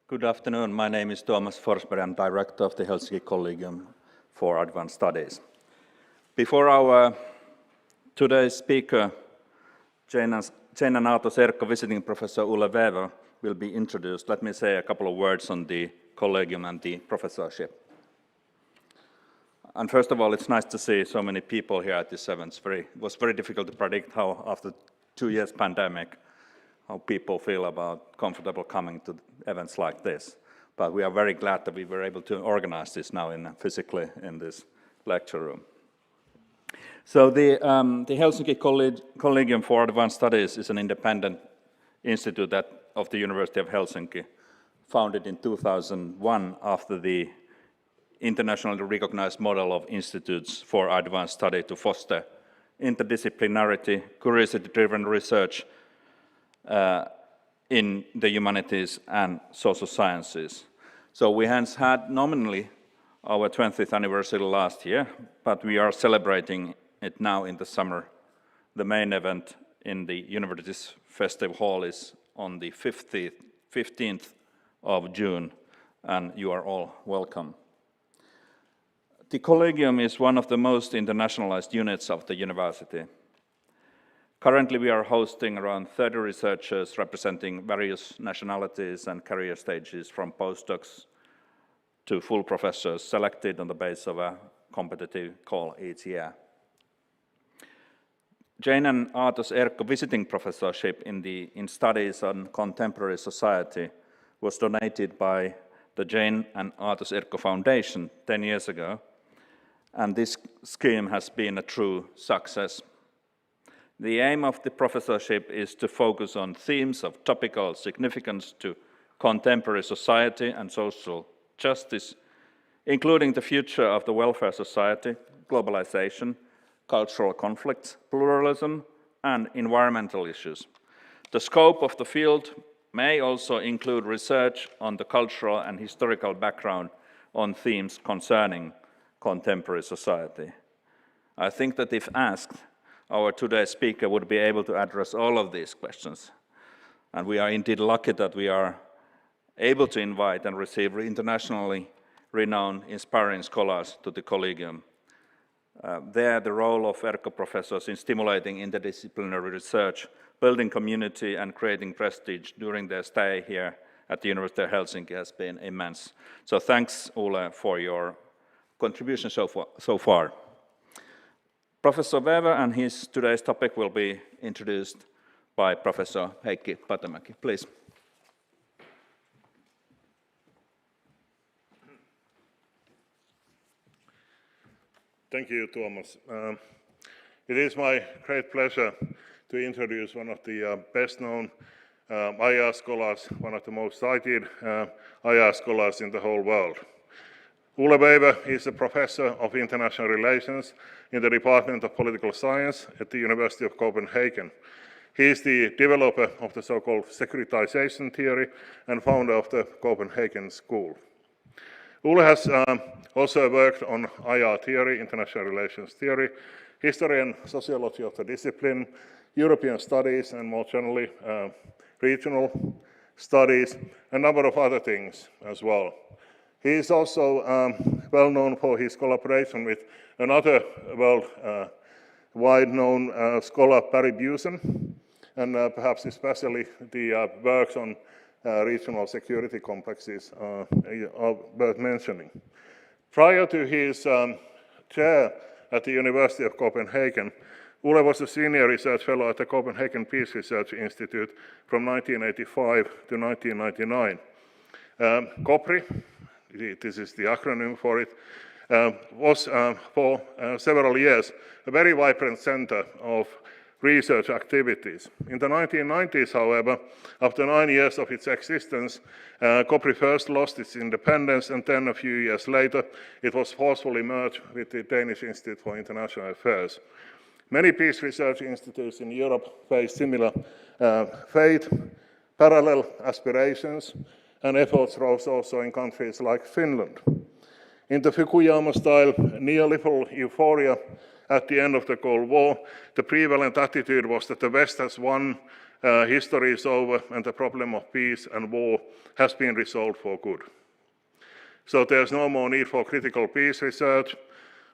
Good afternoon. My name is Tuomas Forsberg. I'm director of the Helsinki Collegium for Advanced Studies. Before our today's speaker, Jane and Aatos Erkko visiting professor Ole Wæver will be introduced, let me say a couple of words on the Collegium and the professorship. And first of all, it's nice to see so many people here at this event. It was very difficult to predict how, after 2 years pandemic, how people feel about comfortable coming to events like this. But we are very glad that we were able to organize this now physically in this lecture room. So the Helsinki Collegium for Advanced Studies is an independent institute of the University of Helsinki, founded in 2001 after the internationally recognized model of institutes for advanced study to foster interdisciplinarity, curiosity-driven research in the humanities and social sciences. So we hence had nominally our 20th anniversary last year, but we are celebrating it now in the summer. The main event in the University's Festive Hall is on the 15th of June, and you are all welcome. The Collegium is one of the most internationalized units of the university. Currently, we are hosting around 30 researchers representing various nationalities and career stages, from postdocs to full professors, selected on the basis of a competitive call each year. Jane and Aatos Erkko visiting professorship in studies on contemporary society was donated by the Jane and Aatos Erkko Foundation 10 years ago, and this scheme has been a true success. The aim of the professorship is to focus on themes of topical significance to contemporary society and social justice, including the future of the welfare society, globalization, cultural conflicts, pluralism, and environmental issues. The scope of the field may also include research on the cultural and historical background on themes concerning contemporary society. I think that if asked, our today's speaker would be able to address all of these questions. And we are indeed lucky that we are able to invite and receive internationally renowned, inspiring scholars to the Collegium. There, the role of Erkko professors in stimulating interdisciplinary research, building community, and creating prestige during their stay here at the University of Helsinki has been immense. So thanks, Ole, for your contribution so far. Professor Wver and his today's topic will be introduced by Professor Heikki Patomäki. Please. Thank you, Tuomas. It is my great pleasure to introduce one of the best-known IR scholars, one of the most cited IR scholars in the whole world. Ole Wæver is a professor of international relations in the Department of Political Science at the University of Copenhagen. He is the developer of the so-called securitization theory and founder of the Copenhagen School. Ole has also worked on IR theory, international relations theory, history and sociology of the discipline, European studies, and more generally regional studies, a number of other things as well. He is also well known for his collaboration with another world-wide known scholar, Barry Busen, and perhaps especially the works on regional security complexes are worth mentioning. Prior to his chair at the University of Copenhagen, Ole was a senior research fellow at the Copenhagen Peace Research Institute from 1985 to 1999. COPRI, this is the acronym for it, was for several years a very vibrant center of research activities. In the 1990s, however, after 9 years of its existence, COPRI first lost its independence, and then a few years later, it was forcefully merged with the Danish Institute for International Affairs. Many peace research institutes in Europe face similar fate, parallel aspirations, and efforts rose also in countries like Finland. In the Fukuyama-style neoliberal euphoria at the end of the Cold War, the prevalent attitude was that the West has won history is over and the problem of peace and war has been resolved for good. So there's no more need for critical peace research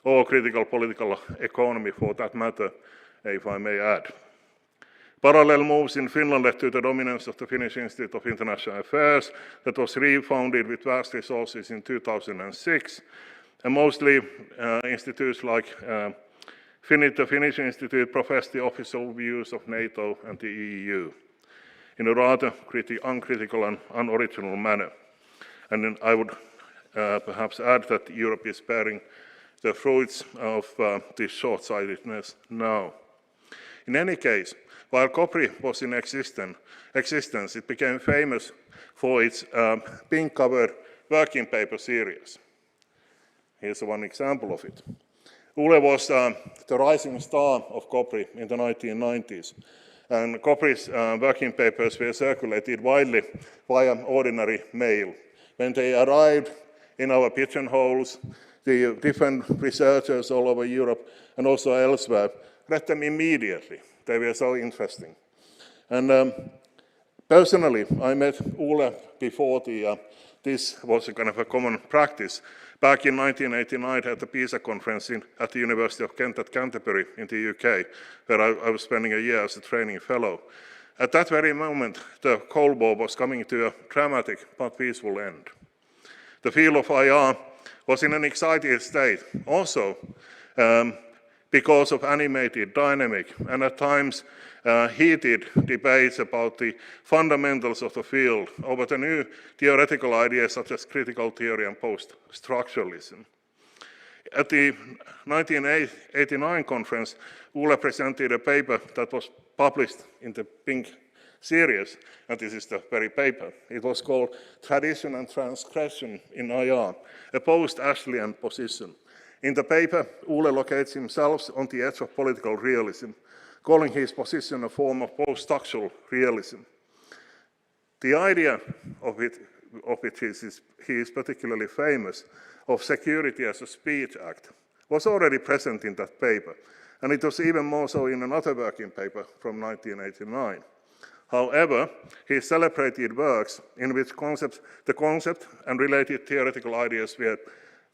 or critical political economy for that matter, if I may add. Parallel moves in Finland led to the dominance of the Finnish Institute of International Affairs that was refounded with vast resources in 2006. And mostly institutes like the Finnish Institute profess the official views of NATO and the EU in a rather uncritical and unoriginal manner. And then I would perhaps add that Europe is bearing the fruits of this short-sightedness now. In any case, while COPRI was in existence, it became famous for its pink-covered working paper series. Here's one example of it. Ole was the rising star of COPRI in the 1990s, and COPRI's working papers were circulated widely via ordinary mail. When they arrived in our pigeonholes, the different researchers all over Europe and also elsewhere read them immediately. They were so interesting. And personally, I met Ole before this was a kind of a common practice. Back in 1989 at the PISA conference at the University of Kent at Canterbury in the UK, where I was spending a year as a training fellow. At that very moment, the Cold War was coming to a dramatic but peaceful end. The field of IR was in an excited state, also because of animated, dynamic, and at times heated debates about the fundamentals of the field over the new theoretical ideas such as critical theory and post-structuralism. At the 1989 conference, Ole presented a paper that was published in the Pink series, and this is the very paper. It was called Tradition and Transgression in IR, a post-Ashleyan position. In the paper, Ole locates himself on the edge of political realism, calling his position a form of post-structural realism. The idea of which he is particularly famous, of security as a speech act, was already present in that paper, and it was even more so in another working paper from 1989. However, his celebrated works in which the concept and related theoretical ideas were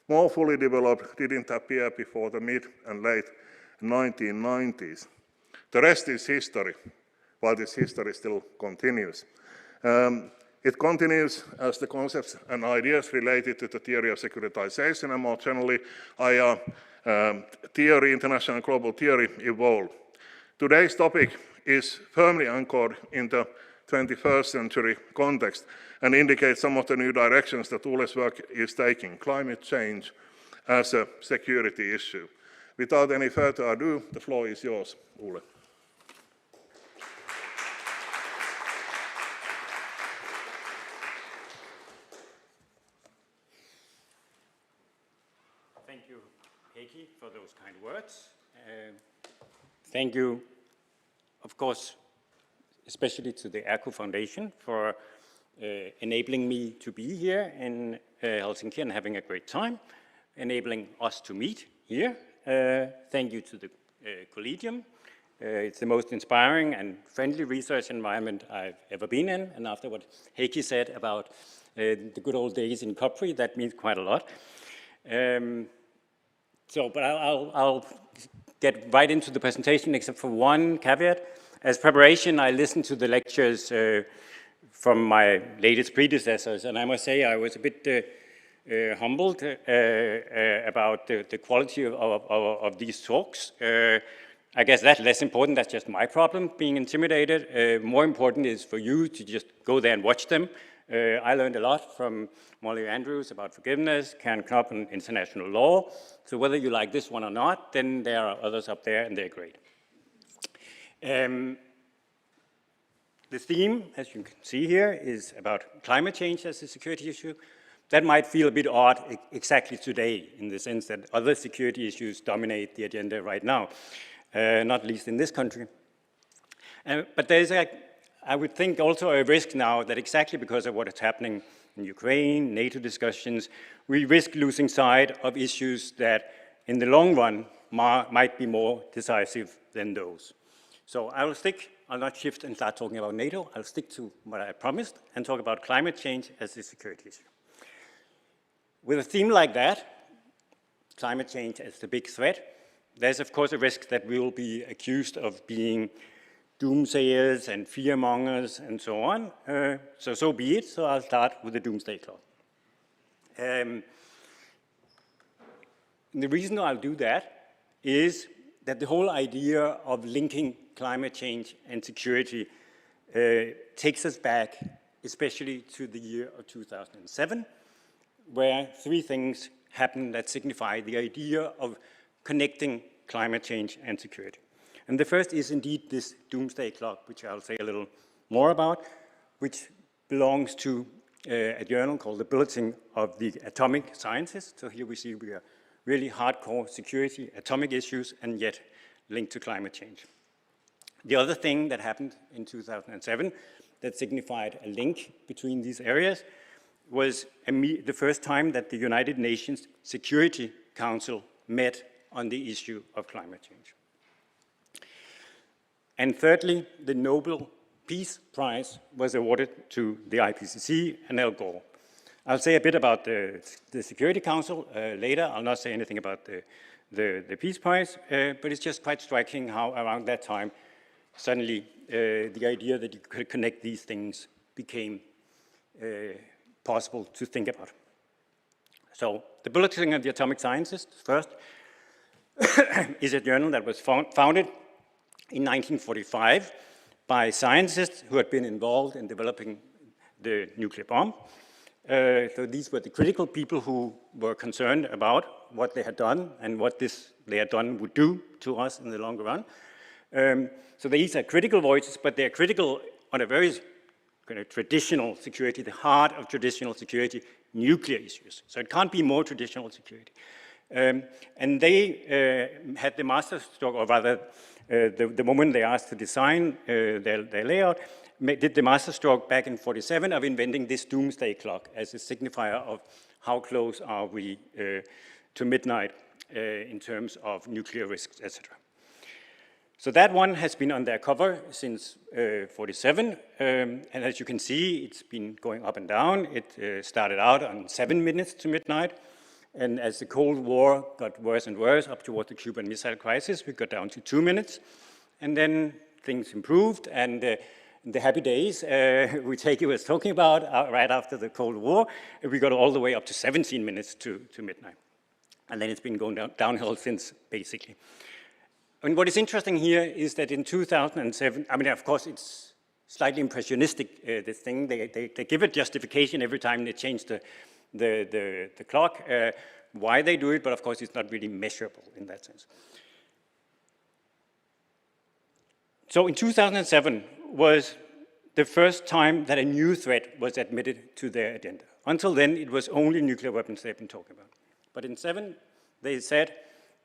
more fully developed didn't appear before the mid and late 1990s. The rest is history, while this history still continues. It continues as the concepts and ideas related to the theory of securitization and more generally IR theory, international and global theory, evolve. Today's topic is firmly anchored in the 21st century context and indicates some of the new directions that Ole's work is taking, climate change as a security issue. Without any further ado, the floor is yours, Ole. Thank you, Heikki, for those kind words. Thank you, of course, especially to the Erkko Foundation for enabling me to be here in Helsinki and having a great time, enabling us to meet here. Thank you to the Collegium. It's the most inspiring and friendly research environment I've ever been in, and after what Heikki said about the good old days in COPRI, that means quite a lot. But I'll get right into the presentation, except for one caveat. As preparation, I listened to the lectures from my latest predecessors, and I must say I was a bit humbled about the quality of these talks. I guess that's less important, that's just my problem, being intimidated. More important is for you to just go there and watch them. I learned a lot from Molly Andrews about forgiveness, Karen Knopp on international law. So whether you like this one or not, then there are others up there and they're great. The theme, as you can see here, is about climate change as a security issue. That might feel a bit odd exactly today, in the sense that other security issues dominate the agenda right now, not least in this country. But there's, I would think, also a risk now that exactly because of what is happening in Ukraine, NATO discussions, we risk losing sight of issues that in the long run might be more decisive than those. So I will stick I'll not shift and start talking about NATO. I'll stick to what I promised and talk about climate change as a security issue. With a theme like that, climate change as the big threat, there's of course a risk that we will be accused of being doomsayers and fearmongers and so on. So be it. So I'll start with the Doomsday Clock. The reason I'll do that is that the whole idea of linking climate change and security takes us back, especially to the year of 2007, where three things happened that signify the idea of connecting climate change and security. And the first is indeed this Doomsday Clock, which I'll say a little more about, which belongs to a journal called the Bulletin of the Atomic Sciences. So here we see we are really hardcore security, atomic issues, and yet linked to climate change. The other thing that happened in 2007 that signified a link between these areas was the first time that the United Nations Security Council met on the issue of climate change. And thirdly, the Nobel Peace Prize was awarded to the IPCC and Al Gore. I'll say a bit about the Security Council later. I'll not say anything about the Peace Prize, but it's just quite striking how around that time, suddenly the idea that you could connect these things became possible to think about. So the Bulletin of the Atomic Sciences, first, is a journal that was founded in 1945 by scientists who had been involved in developing the nuclear bomb. So these were the critical people who were concerned about what they had done and what they had done would do to us in the longer run. So these are critical voices, but they're critical on a very kind of traditional security, the heart of traditional security, nuclear issues. So it can't be more traditional security. And they had the masterstroke, or rather, the moment they asked to design their layout, did the masterstroke back in 47 of inventing this Doomsday Clock as a signifier of how close are we to midnight in terms of nuclear risks, etc. So that one has been on their cover since 47, and as you can see, it's been going up and down. It started out on 7 minutes to midnight, and as the Cold War got worse and worse up toward the Cuban Missile Crisis, we got down to 2 minutes, and then things improved, and the happy days which Erkko was talking about right after the Cold War, we got all the way up to 17 minutes to midnight. And then it's been going downhill since, basically. And what is interesting here is that in 2007, I mean, of course, it's slightly impressionistic, this thing. They give it justification every time they change the clock, why they do it, but of course, it's not really measurable in that sense. So in 2007 was the first time that a new threat was admitted to their agenda. Until then, it was only nuclear weapons they've been talking about. But in 2007, they said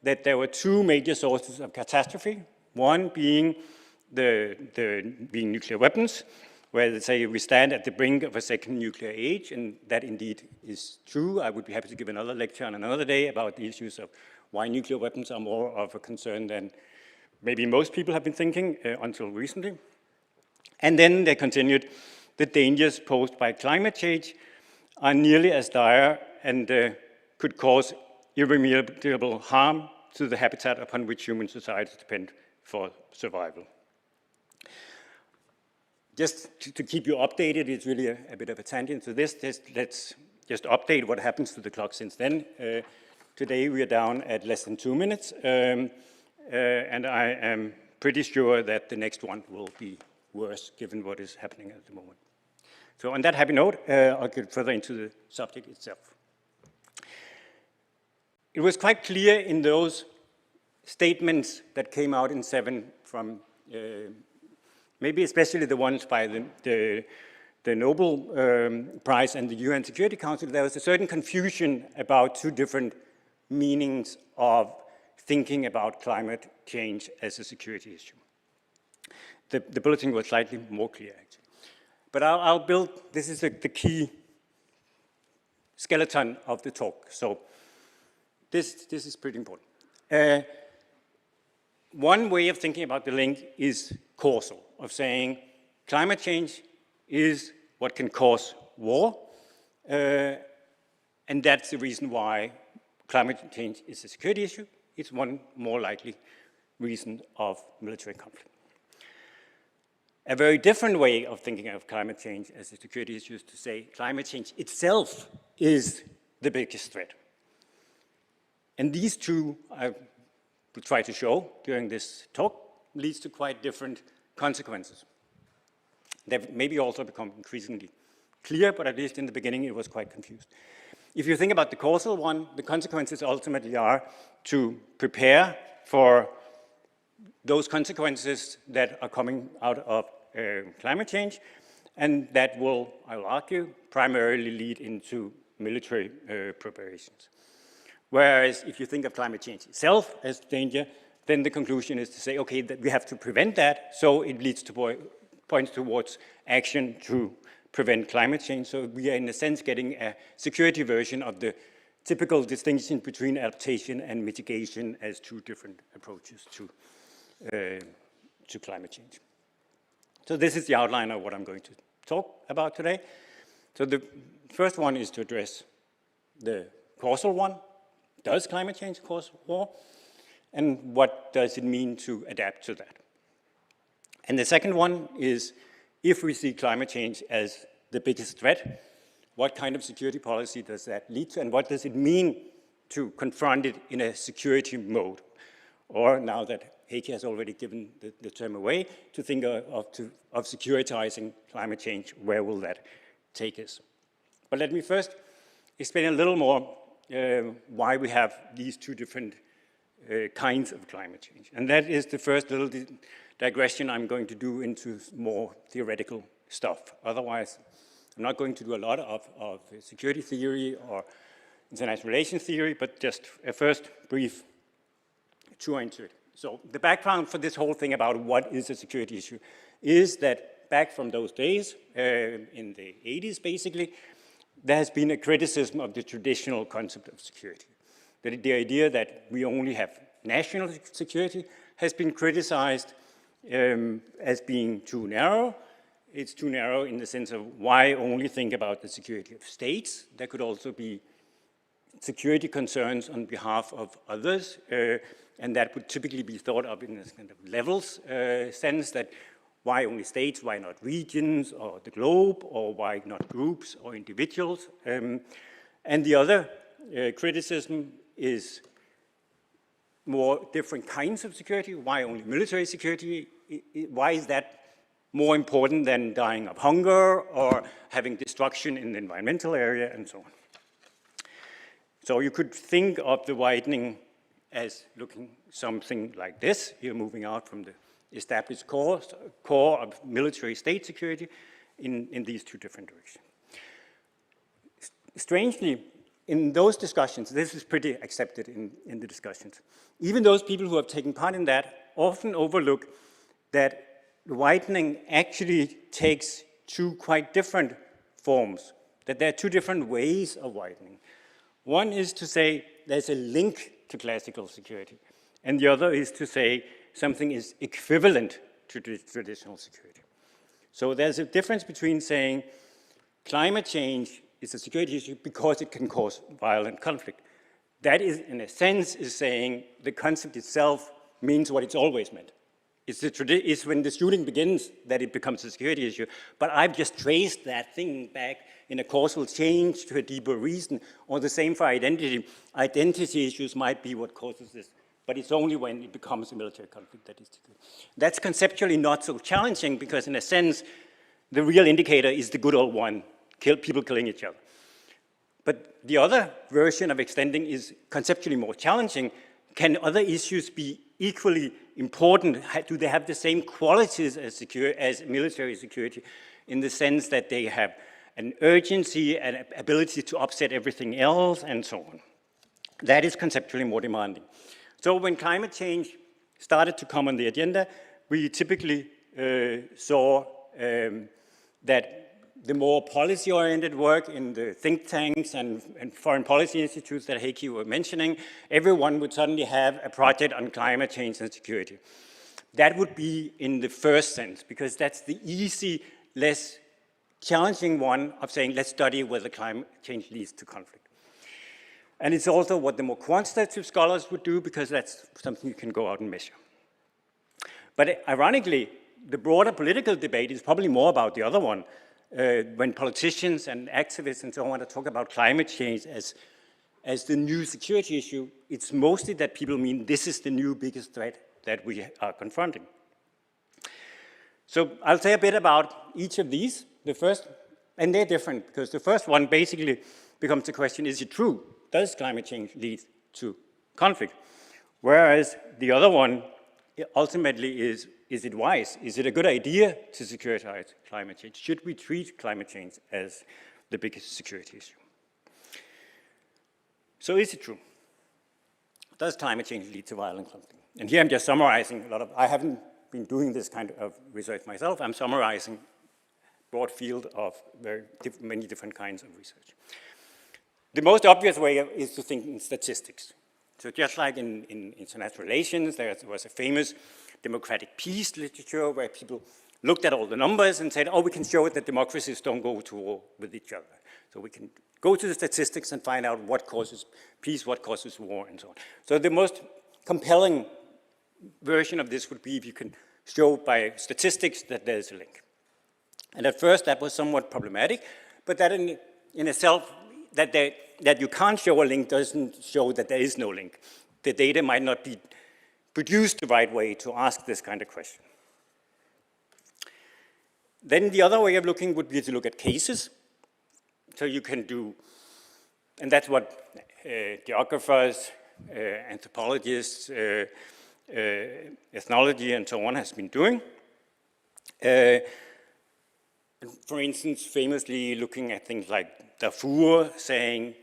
that there were two major sources of catastrophe, one being being nuclear weapons, where they say we stand at the brink of a second nuclear age, and that indeed is true. I would be happy to give another lecture on another day about the issues of why nuclear weapons are more of a concern than maybe most people have been thinking until recently. And then they continued, the dangers posed by climate change are nearly as dire and could cause irremediable harm to the habitat upon which human societies depend for survival. Just to keep you updated, it's really a bit of a tangent to this. Let's just update what happens to the clock since then. Today we are down at less than 2 minutes, and I am pretty sure that the next one will be worse given what is happening at the moment. So on that happy note, I'll get further into the subject itself. It was quite clear in those statements that came out in 2007 from maybe especially the ones by the Nobel Prize and the UN Security Council, there was a certain confusion about two different meanings of thinking about climate change as a security issue. The bulletin was slightly more clear, actually. But I'll build, this is the key skeleton of the talk. So this is pretty important. one way of thinking about the link is causal, of saying climate change is what can cause war, and that's the reason why climate change is a security issue. It's one more likely reason of military conflict. A very different way of thinking of climate change as a security issue is to say climate change itself is the biggest threat. And these two, I will try to show during this talk, leads to quite different consequences. They've maybe also become increasingly clear, but at least in the beginning it was quite confused. If you think about the causal one, the consequences ultimately are to prepare for those consequences that are coming out of climate change, and that will, I will argue, primarily lead into military preparations. Whereas if you think of climate change itself as danger, then the conclusion is to say, okay, that we have to prevent that, so it leads to points towards action to prevent climate change. So we are in a sense getting a security version of the typical distinction between adaptation and mitigation as two different approaches to climate change. So this is the outline of what I'm going to talk about today. So the first one is to address the causal one. Does climate change cause war? And what does it mean to adapt to that? And the second one is, if we see climate change as the biggest threat, what kind of security policy does that lead to, and what does it mean to confront it in a security mode? Or now that Heikki has already given the term away, to think of securitizing climate change, where will that take us? But let me first explain a little more why we have these two different kinds of climate change. And that is the first little digression I'm going to do into more theoretical stuff. Otherwise, I'm not going to do a lot of security theory or international relations theory, but just a first brief tour into it. So the background for this whole thing about what is a security issue is that back from those days, in the 80s basically, there has been a criticism of the traditional concept of security. The idea that we only have national security has been criticized as being too narrow. It's too narrow in the sense of why only think about the security of states. There could also be security concerns on behalf of others, and that would typically be thought of in this kind of levels sense, that why only states, why not regions or the globe, or why not groups or individuals? And the other criticism is more different kinds of security. Why only military security? Why is that more important than dying of hunger or having destruction in the environmental area and so on? So you could think of the widening as looking something like this. You're moving out from the established core of military state security in these two different directions. Strangely, in those discussions, this is pretty accepted in the discussions, even those people who have taken part in that often overlook that the widening actually takes two quite different forms, that there are two different ways of widening. One is to say there's a link to classical security, and the other is to say something is equivalent to traditional security. So there's a difference between saying climate change is a security issue because it can cause violent conflict. That is, in a sense, is saying the concept itself means what it's always meant. It's when the shooting begins that it becomes a security issue, but I've just traced that thing back in a causal change to a deeper reason, or the same for identity. Identity issues might be what causes this, but it's only when it becomes a military conflict that is security. That's conceptually not so challenging because, in a sense, the real indicator is the good old one, people killing each other. But the other version of extending is conceptually more challenging. Can other issues be equally important? Do they have the same qualities as military security in the sense that they have an urgency and ability to upset everything else and so on? That is conceptually more demanding. So when climate change started to come on the agenda, we typically saw that the more policy-oriented work in the think tanks and foreign policy institutes that Heikki were mentioning, everyone would suddenly have a project on climate change and security. That would be in the first sense, because that's the easy, less challenging one of saying, let's study whether climate change leads to conflict. And it's also what the more quantitative scholars would do, because that's something you can go out and measure. But ironically, the broader political debate is probably more about the other one. When politicians and activists and so on want to talk about climate change as the new security issue, it's mostly that people mean this is the new biggest threat that we are confronting. So I'll say a bit about each of these. The first, and they're different, because the first one basically becomes the question, is it true? Does climate change lead to conflict? Whereas the other one ultimately is it wise? Is it a good idea to securitize climate change? Should we treat climate change as the biggest security issue? So is it true? Does climate change lead to violent conflict? And here I'm just summarizing a lot of, I haven't been doing this kind of research myself. I'm summarizing a broad field of many different kinds of research. The most obvious way is to think in statistics. So just like in international relations, there was a famous democratic peace literature where people looked at all the numbers and said, oh, we can show that democracies don't go to war with each other. So we can go to the statistics and find out what causes peace, what causes war, and so on. So the most compelling version of this would be if you can show by statistics that there's a link. And at first that was somewhat problematic, but that in itself, that you can't show a link doesn't show that there is no link. The data might not be produced the right way to ask this kind of question. Then the other way of looking would be to look at cases. So you can do, and that's what geographers, anthropologists, ethnology and so on has been doing. For instance, famously looking at things like Darfur, saying,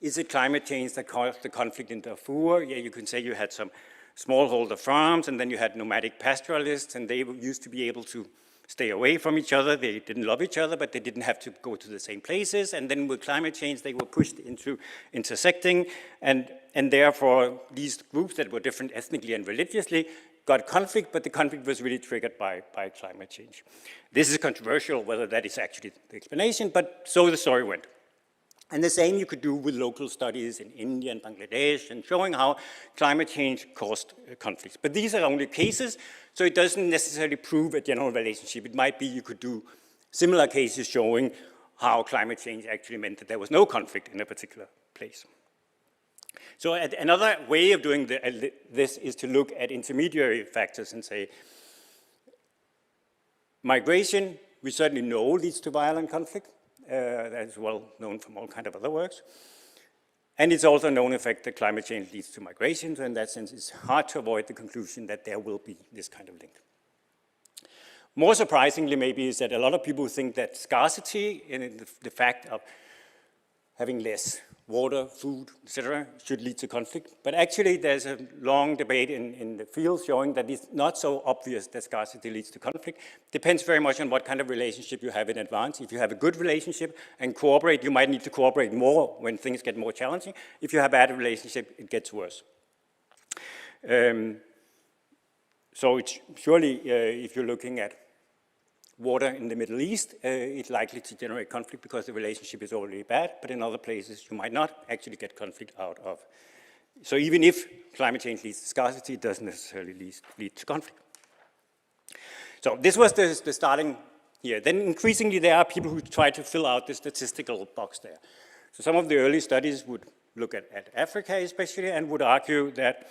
is it climate change that caused the conflict in Darfur? Yeah, you can say you had some smallholder farms, and then you had nomadic pastoralists, and they used to be able to stay away from each other. They didn't love each other, but they didn't have to go to the same places. And then with climate change, they were pushed into intersecting, and therefore these groups that were different ethnically and religiously got conflict, but the conflict was really triggered by climate change. This is controversial whether that is actually the explanation, but so the story went. And the same you could do with local studies in India and Bangladesh and showing how climate change caused conflicts. But these are only cases, so it doesn't necessarily prove a general relationship. It might be you could do similar cases showing how climate change actually meant that there was no conflict in a particular place. So another way of doing this is to look at intermediary factors and say, migration, we certainly know leads to violent conflict. That is well known from all kinds of other works. And it's also known effect that climate change leads to migration, so in that sense it's hard to avoid the conclusion that there will be this kind of link. More surprisingly maybe is that a lot of people think that scarcity and the fact of having less water, food, etc., should lead to conflict. But actually there's a long debate in the field showing that it's not so obvious that scarcity leads to conflict. Depends very much on what kind of relationship you have in advance. If you have a good relationship and cooperate, you might need to cooperate more when things get more challenging. If you have a bad relationship, it gets worse. So it's surely, if you're looking at water in the Middle East, it's likely to generate conflict because the relationship is already bad, but in other places you might not actually get conflict out of. So even if climate change leads to scarcity, it doesn't necessarily lead to conflict. So this was the starting here. Then increasingly there are people who try to fill out the statistical box there. So some of the early studies would look at Africa especially and would argue that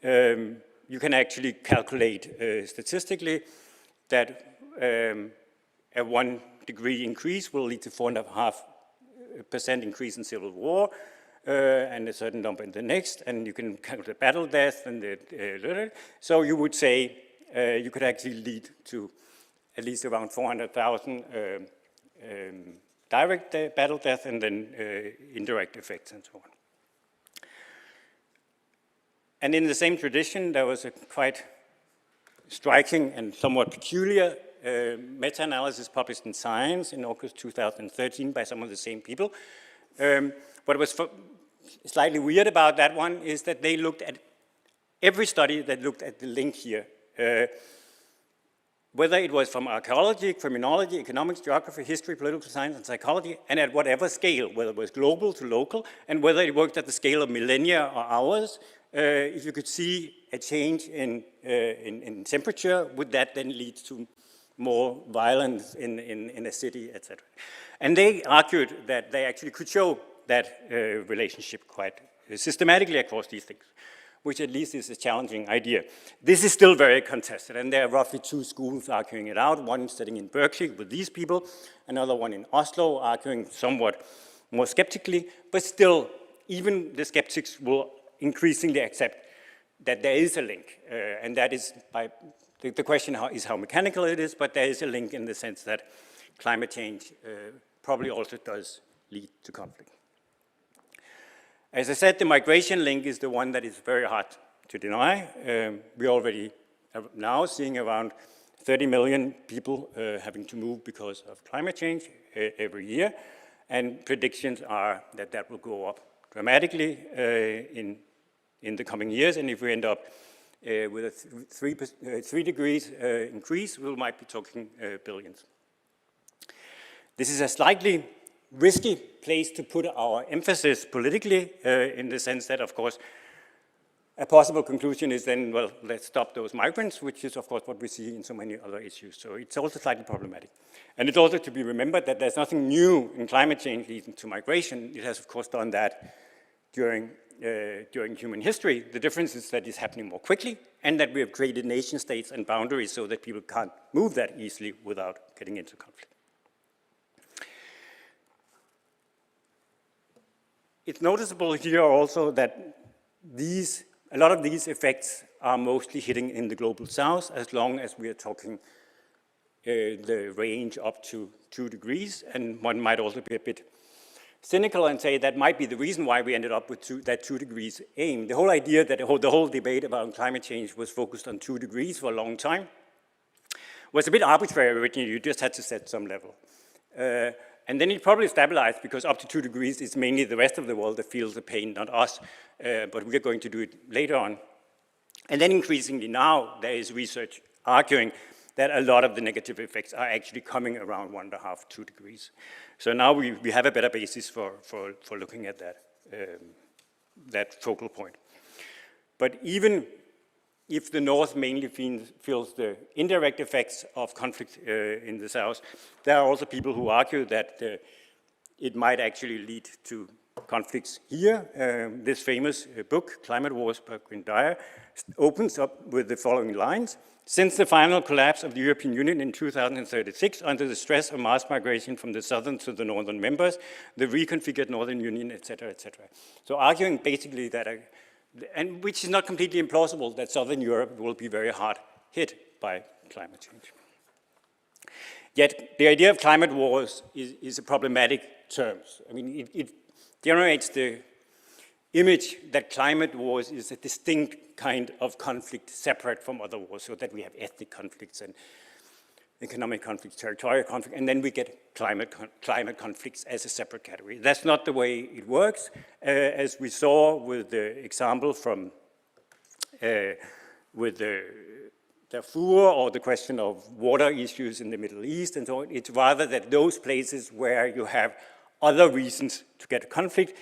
you can actually calculate statistically that a 1 degree increase will lead to 4.5% increase in civil war, and a certain number in the next, and you can count the battle deaths and so you would say you could actually lead to at least around 400,000 direct battle deaths and then indirect effects and so on. And in the same tradition, there was a quite striking and somewhat peculiar meta-analysis published in Science in August 2013 by some of the same people. What was slightly weird about that one is that they looked at every study that looked at the link here, whether it was from archaeology, criminology, economics, geography, history, political science, and psychology, and at whatever scale, whether it was global to local, and whether it worked at the scale of millennia or hours, if you could see a change in temperature, would that then lead to more violence in a city, etc. And they argued that they actually could show that relationship quite systematically across these things, which at least is a challenging idea. This is still very contested, and there are roughly 2 schools arguing it out, one sitting in Berkeley with these people, another one in Oslo arguing somewhat more skeptically, but still, even the skeptics will increasingly accept that there is a link, and that is, the question is how mechanical it is, but there is a link in the sense that climate change probably also does lead to conflict. As I said, the migration link is the one that is very hard to deny. We're already now seeing around 30 million people having to move because of climate change every year, and predictions are that that will go up dramatically in the coming years, and if we end up with a 3 degrees increase, we might be talking billions. This is a slightly risky place to put our emphasis politically, in the sense that, of course, a possible conclusion is then, well, let's stop those migrants, which is, of course, what we see in so many other issues. So it's also slightly problematic. And it's also to be remembered that there's nothing new in climate change leading to migration. It has, of course, done that during human history. The difference is that it's happening more quickly, and that we have created nation states and boundaries so that people can't move that easily without getting into conflict. It's noticeable here also that a lot of these effects are mostly hitting in the global south, as long as we are talking the range up to 2 degrees, and one might also be a bit cynical and say that might be the reason why we ended up with that 2 degrees aim. The whole idea that the whole debate about climate change was focused on 2 degrees for a long time was a bit arbitrary originally. You just had to set some level. And then it probably stabilized, because up to 2 degrees is mainly the rest of the world that feels the pain, not us, but we're going to do it later on. And then increasingly now, there is research arguing that a lot of the negative effects are actually coming around 1.5, 2 degrees. So now we have a better basis for looking at that focal point. But even if the North mainly feels the indirect effects of conflict in the South, there are also people who argue that it might actually lead to conflicts here. This famous book, Climate Wars by Quinn Dyer, opens up with the following lines. Since the final collapse of the European Union in 2036, under the stress of mass migration from the southern to the northern members, the reconfigured Northern Union, etc., etc. So arguing basically that and which is not completely implausible, that Southern Europe will be very hard hit by climate change. Yet the idea of climate wars is a problematic term. I mean, it generates the image that climate wars is a distinct kind of conflict separate from other wars, so that we have ethnic conflicts and economic conflicts, territorial conflict, and then we get climate conflicts as a separate category. That's not the way it works. As we saw with the example from with the Darfur, or the question of water issues in the Middle East and so on, it's rather that those places where you have other reasons to get a conflict,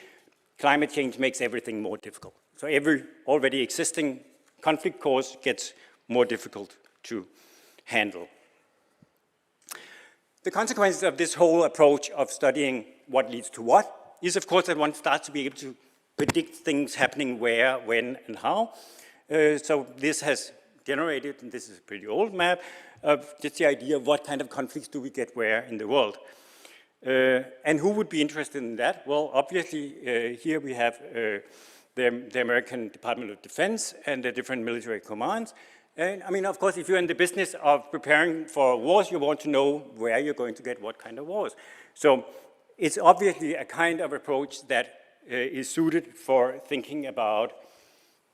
climate change makes everything more difficult. So every already existing conflict cause gets more difficult to handle. The consequences of this whole approach of studying what leads to what is, of course, that one starts to be able to predict things happening where, when, and how. So this has generated, and this is a pretty old map, of just the idea of what kind of conflicts do we get where in the world. And who would be interested in that? Well, obviously, here we have the American Department of Defense and the different military commands. And I mean, of course, if you're in the business of preparing for wars, you want to know where you're going to get what kind of wars. So it's obviously a kind of approach that is suited for thinking about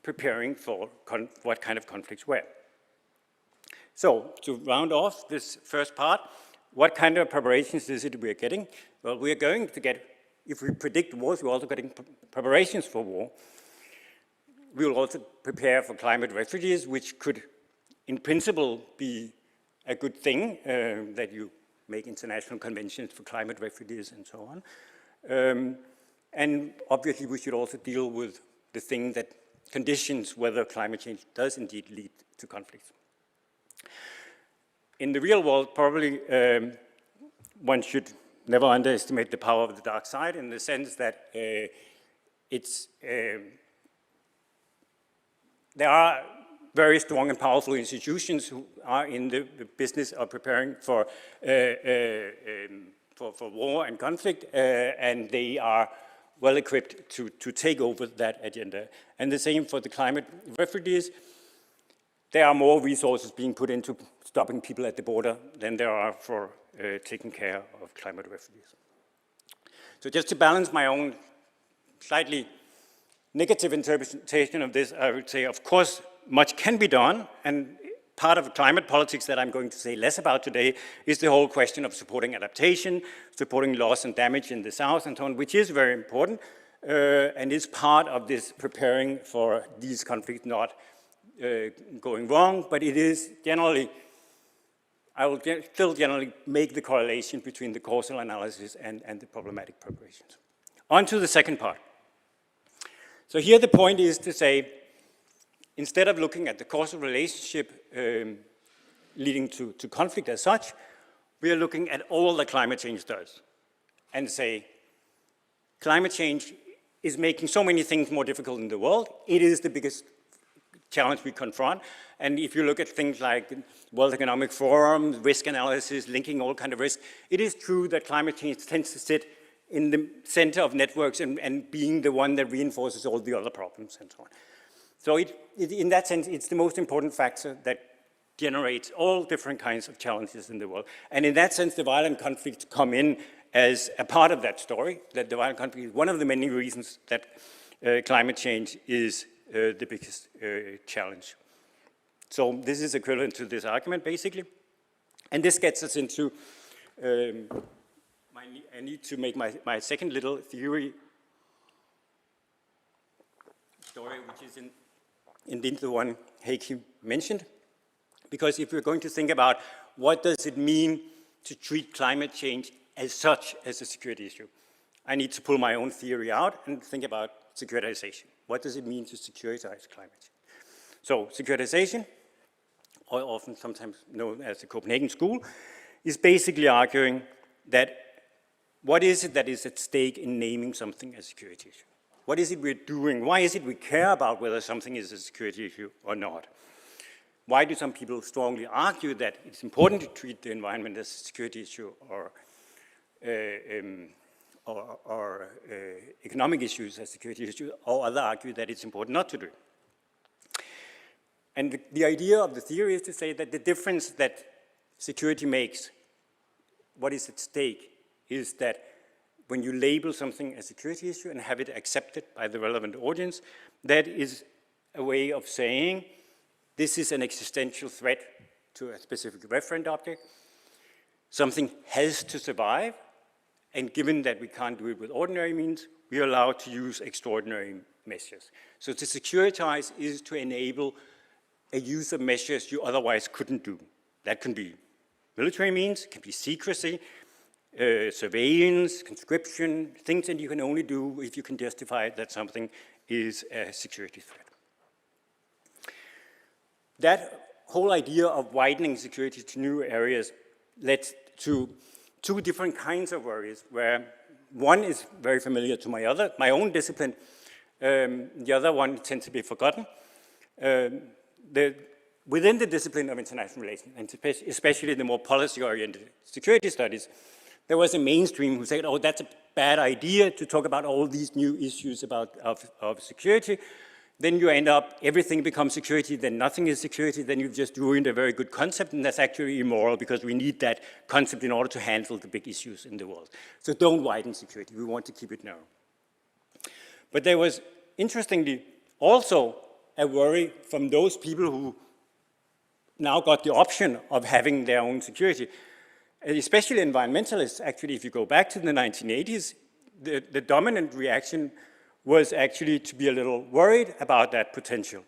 preparing for what kind of conflicts where. So, to round off this first part, what kind of preparations is it we're getting? Well, we're going to get, if we predict wars, we're also getting preparations for war. We will also prepare for climate refugees, which could, in principle, be a good thing, that you make international conventions for climate refugees and so on. And obviously, we should also deal with the thing that conditions whether climate change does indeed lead to conflicts. In the real world, probably one should never underestimate the power of the dark side, in the sense that there are very strong and powerful institutions who are in the business of preparing for war and conflict, and they are well equipped to take over that agenda. And the same for the climate refugees. There are more resources being put into stopping people at the border than there are for taking care of climate refugees. So just to balance my own slightly negative interpretation of this, I would say, of course, much can be done, and part of climate politics that I'm going to say less about today is the whole question of supporting adaptation, supporting loss and damage in the south and so on, which is very important, and is part of this preparing for these conflicts not going wrong, but it is generally, I will still generally make the correlation between the causal analysis and the problematic preparations. On to the second part. So here the point is to say, instead of looking at the causal relationship leading to conflict as such, we are looking at all that climate change does and say, climate change is making so many things more difficult in the world. It is the biggest challenge we confront. And if you look at things like World Economic Forum, risk analysis, linking all kinds of risks, it is true that climate change tends to sit in the center of networks and being the one that reinforces all the other problems and so on. So in that sense, it's the most important factor that generates all different kinds of challenges in the world. And in that sense, the violent conflicts come in as a part of that story, that the violent conflict is one of the many reasons that climate change is the biggest challenge. So this is equivalent to this argument, basically. And this gets us into, I need to make my second little theory story, which is indeed the one Heikki mentioned. Because if we're going to think about what does it mean to treat climate change as such as a security issue, I need to pull my own theory out and think about securitization. What does it mean to securitize climate change? So securitization, or often sometimes known as the Copenhagen School, is basically arguing that what is it that is at stake in naming something as a security issue? What is it we're doing? Why is it we care about whether something is a security issue or not? Why do some people strongly argue that it's important to treat the environment as a security issue or economic issues as security issues, or others argue that it's important not to do? And the idea of the theory is to say that the difference that security makes, what is at stake, is that when you label something as a security issue and have it accepted by the relevant audience, that is a way of saying this is an existential threat to a specific referent object. Something has to survive, and given that we can't do it with ordinary means, we are allowed to use extraordinary measures. So to securitize is to enable a use of measures you otherwise couldn't do. That can be military means, it can be secrecy, surveillance, conscription, things that you can only do if you can justify that something is a security threat. That whole idea of widening security to new areas led to two different kinds of worries, where one is very familiar to my own discipline, the other one tends to be forgotten. Within the discipline of international relations, and especially the more policy-oriented security studies, there was a mainstream who said, oh, that's a bad idea to talk about all these new issues of security. Then you end up, everything becomes security, then nothing is security, then you've just ruined a very good concept, and that's actually immoral because we need that concept in order to handle the big issues in the world. So don't widen security, we want to keep it narrow. But there was, interestingly, also a worry from those people who now got the option of having their own security. And especially environmentalists, actually, if you go back to the 1980s, the dominant reaction was actually to be a little worried about that potential.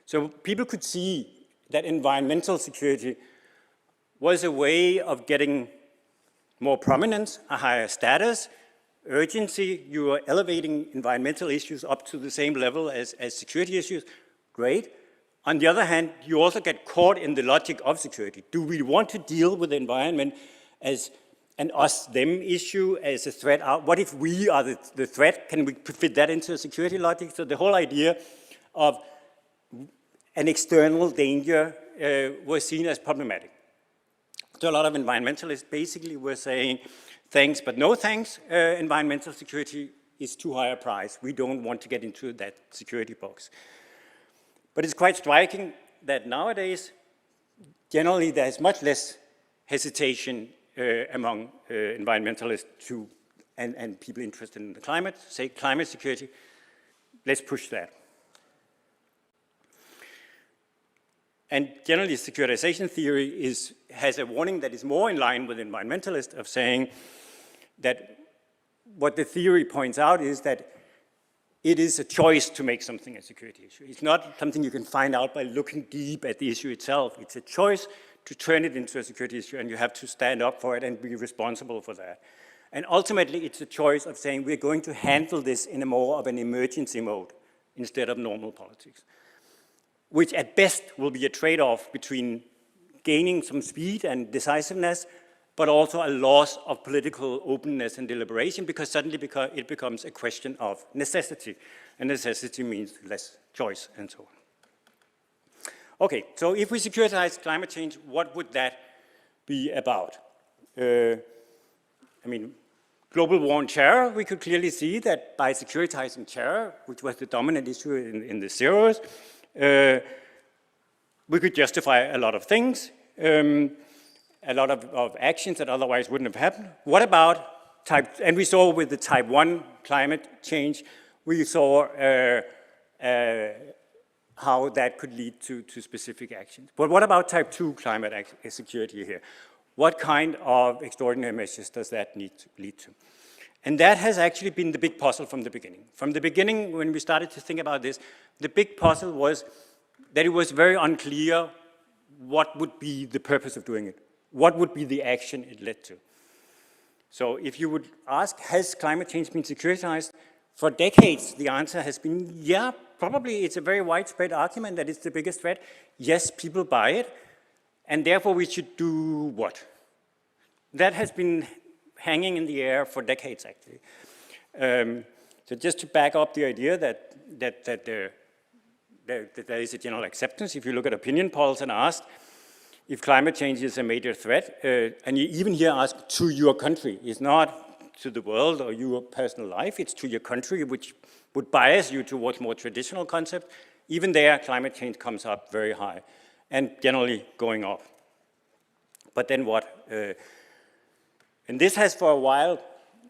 So people could see that environmental security was a way of getting more prominence, a higher status, urgency. You are elevating environmental issues up to the same level as security issues. Great. On the other hand, you also get caught in the logic of security. Do we want to deal with the environment as an us-them issue, as a threat out? What if we are the threat? Can we fit that into a security logic? So the whole idea of an external danger was seen as problematic. So a lot of environmentalists basically were saying, thanks, but no thanks. Environmental security is too high a price. We don't want to get into that security box. But it's quite striking that nowadays, generally, there's much less hesitation among environmentalists and people interested in the climate, say climate security. Let's push that. And generally, securitization theory has a warning that is more in line with environmentalists of saying that what the theory points out is that it is a choice to make something a security issue. It's not something you can find out by looking deep at the issue itself. It's a choice to turn it into a security issue, and you have to stand up for it and be responsible for that. And ultimately, it's a choice of saying we're going to handle this in a more of an emergency mode instead of normal politics, which at best will be a trade-off between gaining some speed and decisiveness, but also a loss of political openness and deliberation, because suddenly it becomes a question of necessity. And necessity means less choice and so on. Okay, so if we securitize climate change, what would that be about? I mean, global war on terror, we could clearly see that by securitizing terror, which was the dominant issue in the zeros, we could justify a lot of things. A lot of actions that otherwise wouldn't have happened. What about and we saw with the type 1 climate change, we saw how that could lead to specific actions. But what about type 2 climate security here? What kind of extraordinary measures does that need to lead to? And that has actually been the big puzzle from the beginning. From the beginning, when we started to think about this, the big puzzle was that it was very unclear what would be the purpose of doing it. What would be the action it led to? So if you would ask, has climate change been securitized? For decades, the answer has been, yeah, probably. It's a very widespread argument that it's the biggest threat. Yes, people buy it, and therefore we should do what? That has been hanging in the air for decades, actually. So just to back up the idea that there is a general acceptance, if you look at opinion polls and ask, if climate change is a major threat, and you even here ask to your country, it's not to the world or your personal life, it's to your country, which would bias you towards more traditional concepts. Even there, climate change comes up very high and generally going up. But then what? And this has for a while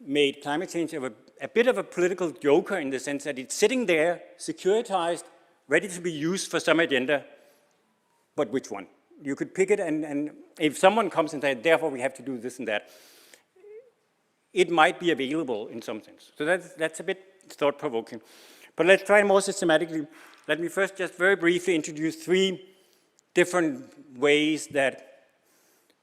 made climate change a bit of a political joker in the sense that it's sitting there, securitized, ready to be used for some agenda, but which one? You could pick it, and if someone comes and says, therefore we have to do this and that, it might be available in some sense. So that's a bit thought-provoking. But let's try more systematically. Let me first just very briefly introduce 3 different ways that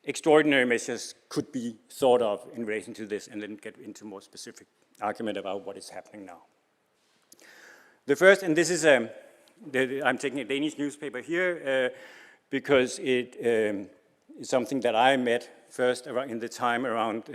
extraordinary measures could be thought of in relation to this, and then get into more specific argument about what is happening now. The first, and this is, I'm taking a Danish newspaper here, because it is something that I met first around, in the time around,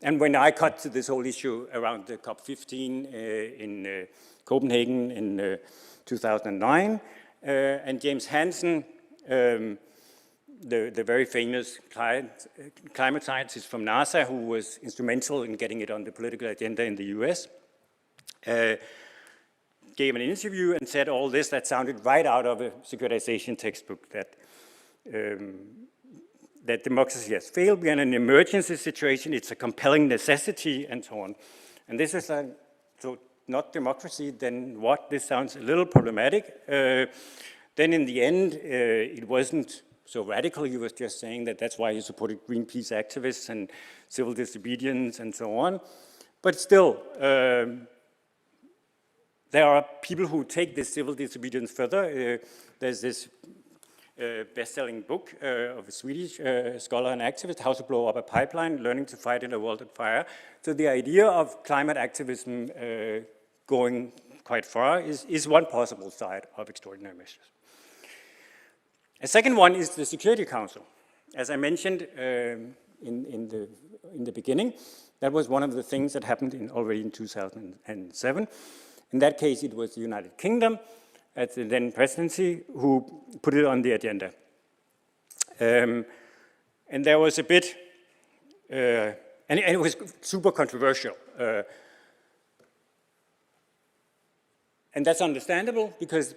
and when I cut to this whole issue around the COP15 in Copenhagen in 2009, and James Hansen, the very famous climate scientist from NASA, who was instrumental in getting it on the political agenda in the US, gave an interview and said all this that sounded right out of a securitization textbook, that democracy has failed, we're in an emergency situation, it's a compelling necessity, and so on. And this is so not democracy, then what? This sounds a little problematic. Then in the end, it wasn't so radical. He was just saying that that's why he supported Greenpeace activists and civil disobedience and so on. But still, there are people who take this civil disobedience further. There's this best-selling book of a Swedish scholar and activist, How to Blow Up a Pipeline, Learning to Fight in a World on Fire. So the idea of climate activism going quite far is one possible side of extraordinary measures. A second one is the Security Council. As I mentioned in the beginning, that was one of the things that happened already in 2007. In that case, it was the United Kingdom at the then presidency who put it on the agenda. And there was a bit, and it was super controversial. And that's understandable because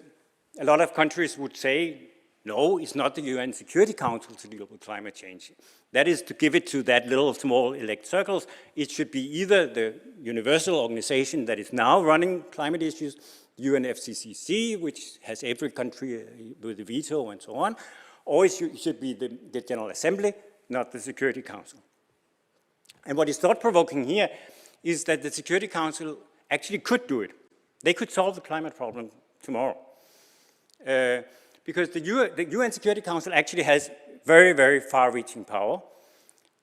a lot of countries would say, no, it's not the UN Security Council to deal with climate change. That is to give it to that little small elect circles. It should be either the universal organization that is now running climate issues, UNFCCC, which has every country with a veto and so on, or it should be the General Assembly, not the Security Council. And what is thought-provoking here is that the Security Council actually could do it. They could solve the climate problem tomorrow. Because the UN Security Council actually has very, very far-reaching power.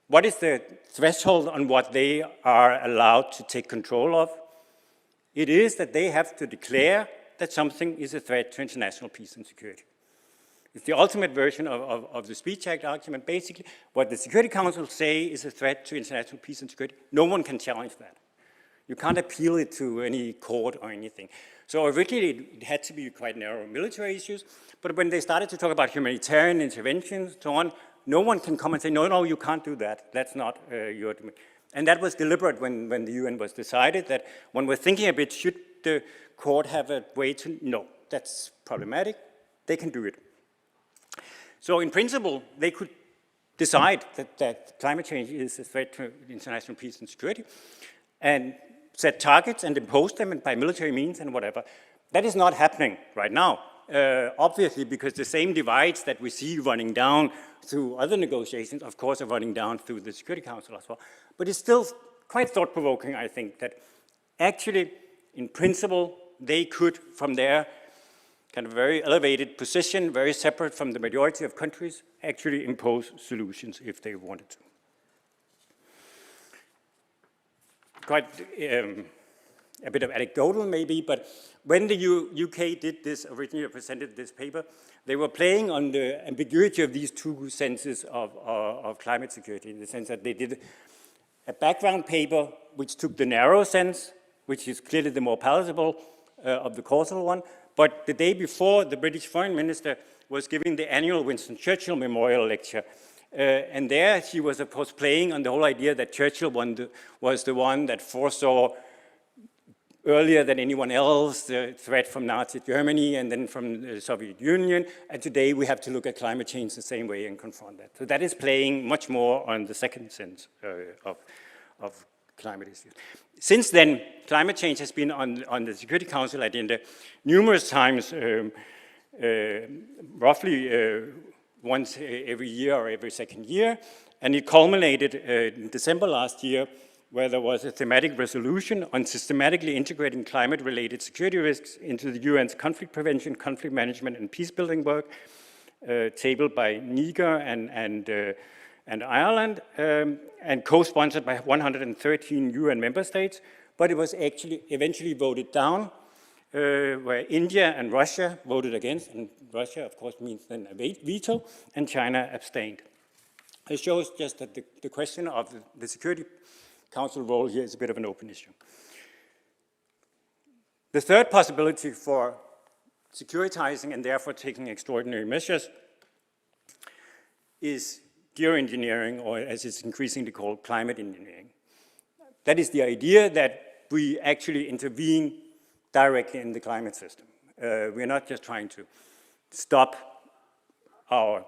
What is the threshold on what they are allowed to take control of? It is that they have to declare that something is a threat to international peace and security. It's the ultimate version of the Speech Act argument. Basically, what the Security Council say is a threat to international peace and security. No one can challenge that. You can't appeal it to any court or anything. So originally, it had to be quite narrow military issues, but when they started to talk about humanitarian interventions, so on, no one can come and say, no, you can't do that. That's not your domain. And that was deliberate when the UN was decided that when we're thinking a bit, should the court have a way to, no, that's problematic, they can do it. So in principle, they could decide that climate change is a threat to international peace and security, and set targets and impose them and by military means and whatever. That is not happening right now, obviously, because the same divides that we see running down through other negotiations, of course, are running down through the Security Council as well. But it's still quite thought-provoking, I think, that actually, in principle, they could, from their kind of very elevated position, very separate from the majority of countries, actually impose solutions if they wanted to. Quite a bit of anecdotal maybe, but when the UK did this, originally presented this paper, they were playing on the ambiguity of these two senses of climate security, in the sense that they did a background paper which took the narrow sense, which is clearly the more palatable of the causal one, but the day before, the British Foreign Minister was giving the annual Winston Churchill Memorial Lecture. And there she was, of course, playing on the whole idea that Churchill was the one that foresaw earlier than anyone else the threat from Nazi Germany and then from the Soviet Union. And today we have to look at climate change the same way and confront that. So that is playing much more on the second sense of climate issues. Since then, climate change has been on the Security Council agenda numerous times, roughly once every year or every second year, and it culminated in December last year, where there was a thematic resolution on systematically integrating climate-related security risks into the UN's conflict prevention, conflict management, and peace-building work, tabled by Niger and Ireland, and co-sponsored by 113 UN member states, but it was actually eventually voted down, where India and Russia voted against, and Russia, of course, means then a veto, and China abstained. It shows just that the question of the Security Council role here is a bit of an open issue. The third possibility for securitizing and therefore taking extraordinary measures is geoengineering, or as it's increasingly called, climate engineering. That is the idea that we actually intervene directly in the climate system. We're not just trying to stop our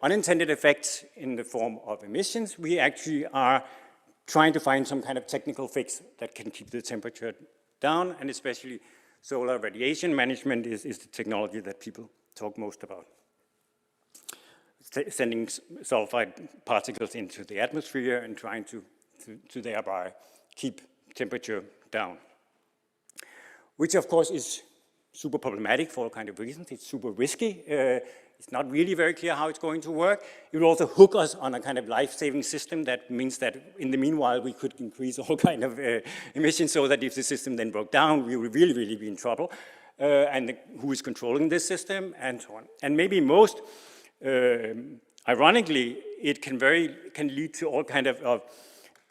unintended effects in the form of emissions. We actually are trying to find some kind of technical fix that can keep the temperature down, and especially Solar radiation management is the technology that people talk most about. Sending sulfide particles into the atmosphere and trying to thereby keep temperature down. Which of course is super problematic for all kinds of reasons. It's super risky. It's not really very clear how it's going to work. It will also hook us on a kind of life-saving system that means that in the meanwhile we could increase all kind of emissions so that if the system then broke down, we would really, really be in trouble. Who is controlling this system and so on. And maybe most ironically, it can lead to all kind of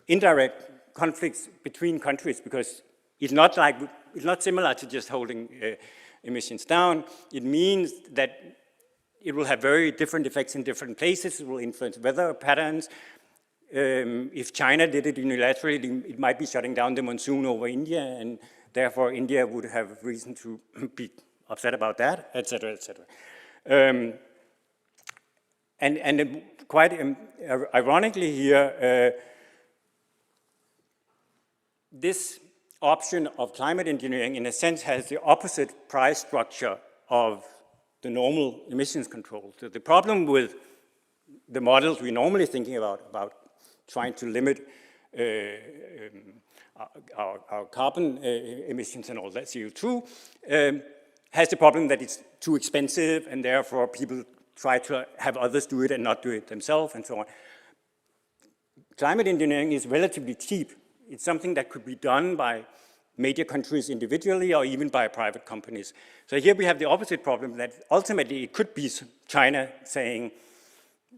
indirect conflicts between countries because it's not similar to just holding emissions down. It means that it will have very different effects in different places. It will influence weather patterns. If China did it unilaterally, it might be shutting down the monsoon over India, and therefore India would have reason to be upset about that, etc., etc. And quite ironically here, this option of climate engineering in a sense has the opposite price structure of the normal emissions control. So the problem with the models we're normally thinking about trying to limit our carbon emissions and all that, CO2, has the problem that it's too expensive and therefore people try to have others do it and not do it themselves and so on. Climate engineering is relatively cheap. It's something that could be done by major countries individually or even by private companies. So here we have the opposite problem that ultimately it could be China saying,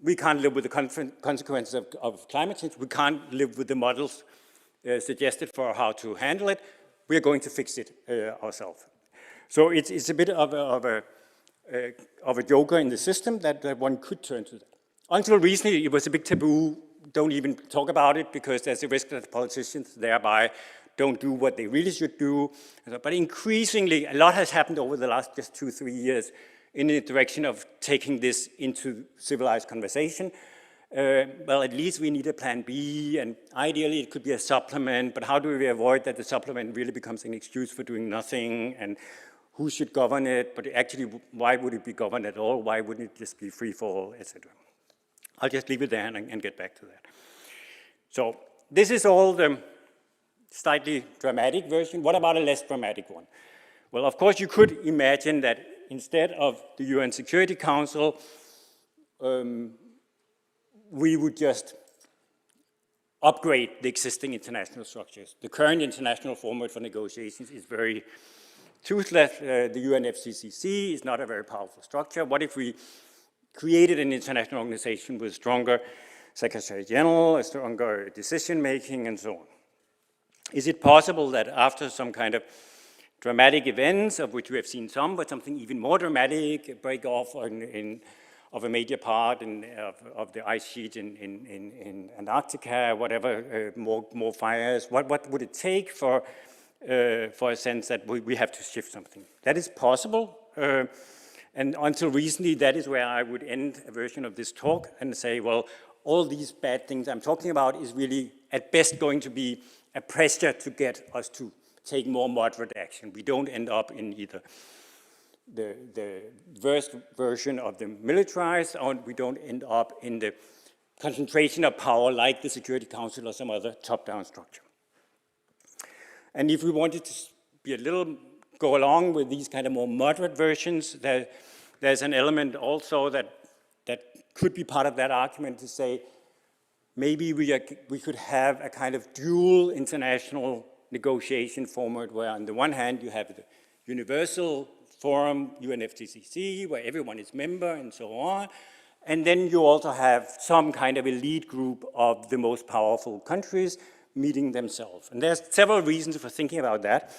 we can't live with the consequences of climate change, we can't live with the models suggested for how to handle it, we're going to fix it ourselves. So it's a bit of a joker in the system that one could turn to that. Until recently it was a big taboo, don't even talk about it because there's a risk that politicians thereby don't do what they really should do. But increasingly, a lot has happened over the last just 2-3 years in the direction of taking this into civilized conversation. Well, at least we need a plan B, and ideally it could be a supplement, but how do we avoid that the supplement really becomes an excuse for doing nothing, and who should govern it, but actually why would it be governed at all? Why wouldn't it just be free for all, etc. I'll just leave it there and get back to that. So this is all the slightly dramatic version. What about a less dramatic one? Well, of course, you could imagine that instead of the UN Security Council, we would just upgrade the existing international structures. The current international format for negotiations is very toothless. The UNFCCC is not a very powerful structure. What if we created an international organization with stronger Secretary General, a stronger decision-making, and so on? Is it possible that after some kind of dramatic events, of which we have seen some, but something even more dramatic, a break off of a major part of the ice sheet in Antarctica, whatever, more fires, what would it take for a sense that we have to shift something? That is possible, and until recently, that is where I would end a version of this talk and say, well, all these bad things I'm talking about is really at best going to be a pressure to get us to take more moderate action. We don't end up in either the worst version of the militarized, or we don't end up in the concentration of power like the Security Council or some other top-down structure. And if we wanted to be go along with these kind of more moderate versions, there's an element also that could be part of that argument to say, maybe we could have a kind of dual international negotiation format where on the one hand you have the universal forum, UNFCCC, where everyone is member and so on, and then you also have some kind of elite group of the most powerful countries meeting themselves. And there's several reasons for thinking about that,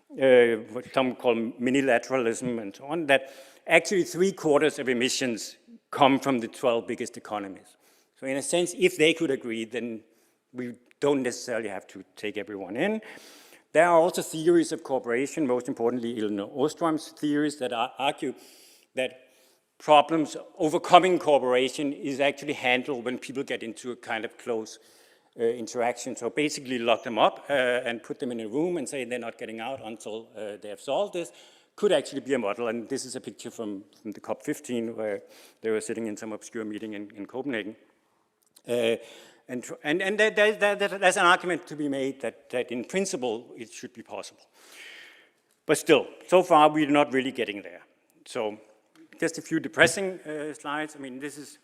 what some call minilateralism and so on, that actually 3/4 of emissions come from the 12 biggest economies. So in a sense, if they could agree, then we don't necessarily have to take everyone in. There are also theories of cooperation, most importantly, Elinor Ostrom's theories that argue that problems overcoming cooperation is actually handled when people get into a kind of close interaction. So basically lock them up and put them in a room and say they're not getting out until they have solved this, could actually be a model. And this is a picture from the COP15 where they were sitting in some obscure meeting in Copenhagen. And there's an argument to be made that in principle it should be possible. But still, so far we're not really getting there. So just a few depressing slides. I mean, this is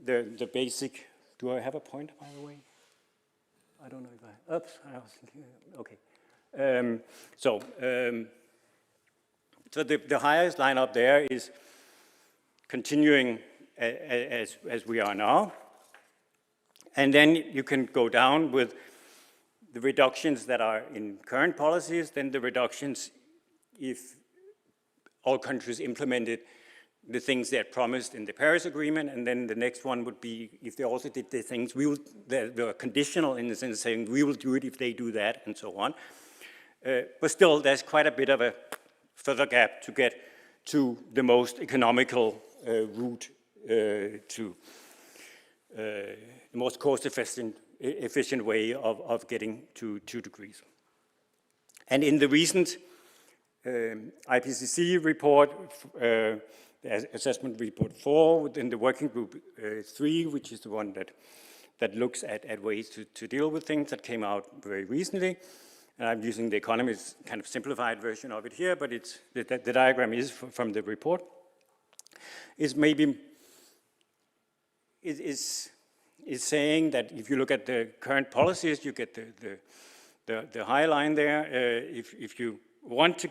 the basic. Do I have a point, by the way? I don't know if I, oops, I was thinking, okay. So the highest line up there is continuing as we are now. And then you can go down with the reductions that are in current policies, then the reductions if all countries implemented the things they had promised in the Paris Agreement, and then the next one would be if they also did the things, they were conditional in the sense of saying we will do it if they do that, and so on. But still, there's quite a bit of a further gap to get to the most economical route to the most cost-efficient way of getting to 2 degrees. And in the recent IPCC report, assessment report 4, within the working group 3, which is the one that looks at ways to deal with things, that came out very recently. And I'm using the Economist's kind of simplified version of it here, but it's the diagram is from the report. Is saying that if you look at the current policies, you get the high line there. If you want to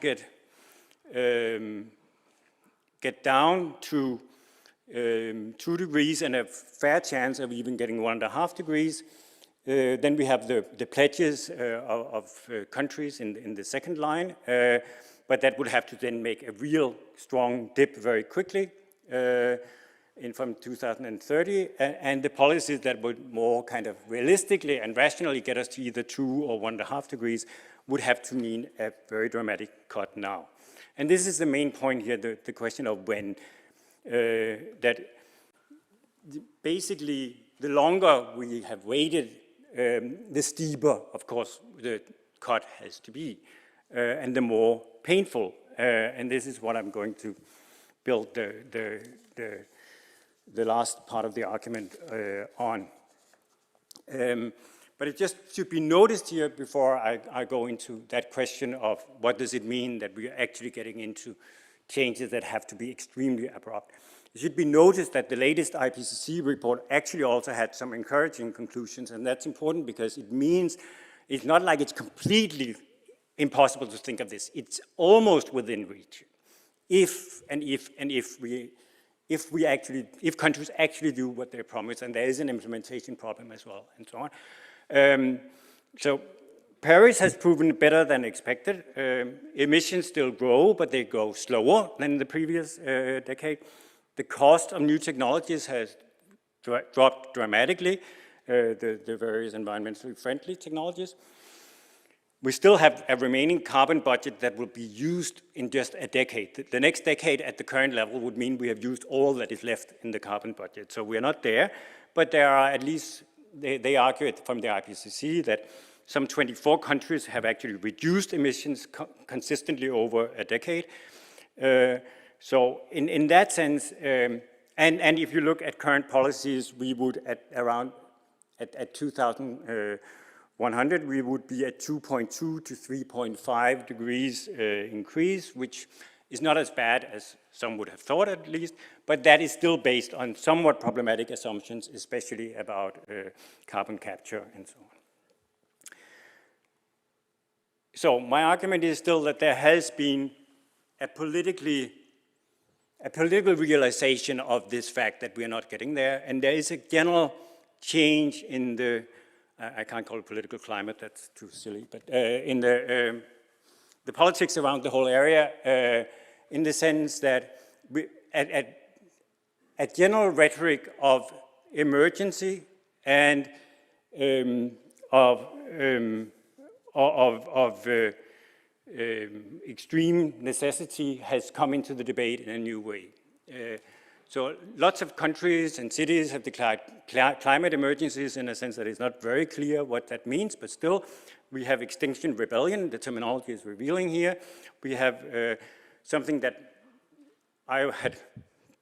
get down to 2 degrees and a fair chance of even getting 1.5 degrees, then we have the pledges of countries in the second line, but that would have to then make a real strong dip very quickly from 2030, and the policies that would more kind of realistically and rationally get us to either 2 or 1.5 degrees would have to mean a very dramatic cut now. And this is the main point here, the question of when. That basically, the longer we have waited, the steeper, of course, the cut has to be, and the more painful. And this is what I'm going to build the last part of the argument on. But it just should be noticed here before I go into that question of what does it mean that we are actually getting into changes that have to be extremely abrupt. It should be noticed that the latest IPCC report actually also had some encouraging conclusions, and that's important because it means it's not like it's completely impossible to think of this. It's almost within reach. If countries actually do what they promise, and there is an implementation problem as well, and so on. So Paris has proven better than expected. Emissions still grow, but they go slower than the previous decade. The cost of new technologies has dropped dramatically, the various environmentally friendly technologies. We still have a remaining carbon budget that will be used in just a decade. The next decade at the current level would mean we have used all that is left in the carbon budget. So we are not there, but there are at least, they argue from the IPCC that some 24 countries have actually reduced emissions consistently over a decade. So in that sense, and if you look at current policies, we would at 2100, we would be at 2.2 to 3.5 degrees increase, which is not as bad as some would have thought at least, but that is still based on somewhat problematic assumptions, especially about carbon capture and so on. So my argument is still that there has been a political realization of this fact that we are not getting there, and there is a general change in the, I can't call it political climate, that's too silly, but in the politics around the whole area, in the sense that a general rhetoric of emergency and of extreme necessity has come into the debate in a new way. So lots of countries and cities have declared climate emergencies in a sense that it's not very clear what that means, but still we have extinction rebellion, the terminology is revealing here. We have something that I had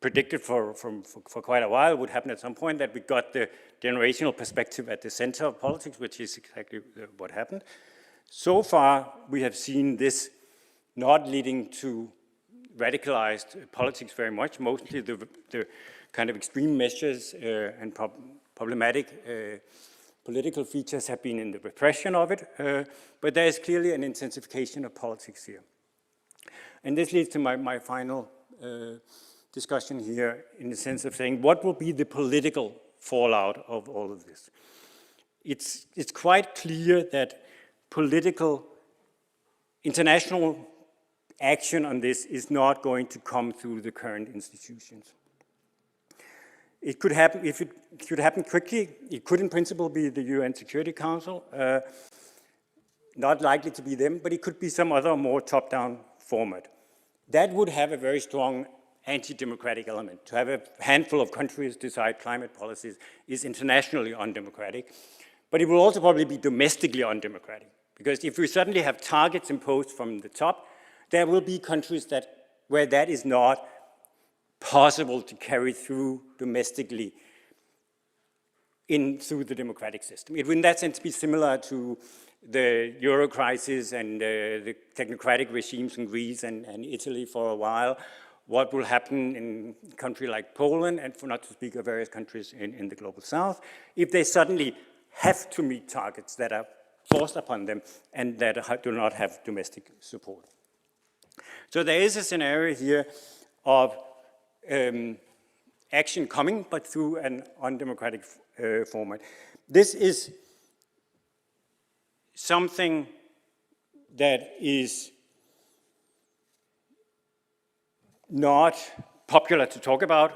predicted for quite a while would happen at some point, that we got the generational perspective at the center of politics, which is exactly what happened. So far, we have seen this not leading to radicalized politics very much. Mostly the kind of extreme measures and problematic political features have been in the repression of it, but there is clearly an intensification of politics here. And this leads to my final discussion here, in the sense of saying, what will be the political fallout of all of this? It's quite clear that political, international action on this is not going to come through the current institutions. It could happen, if it should happen quickly, it could in principle be the UN Security Council, not likely to be them, but it could be some other more top-down format. That would have a very strong anti-democratic element. To have a handful of countries decide climate policies is internationally undemocratic, but it will also probably be domestically undemocratic, because if we suddenly have targets imposed from the top, there will be countries where that is not possible to carry through domestically through the democratic system. It would in that sense be similar to the Euro crisis and the technocratic regimes in Greece and Italy for a while. What will happen in a country like Poland, and for not to speak of various countries in the global south, if they suddenly have to meet targets that are forced upon them and that do not have domestic support. So there is a scenario here of action coming, but through an undemocratic format. This is something that is not popular to talk about.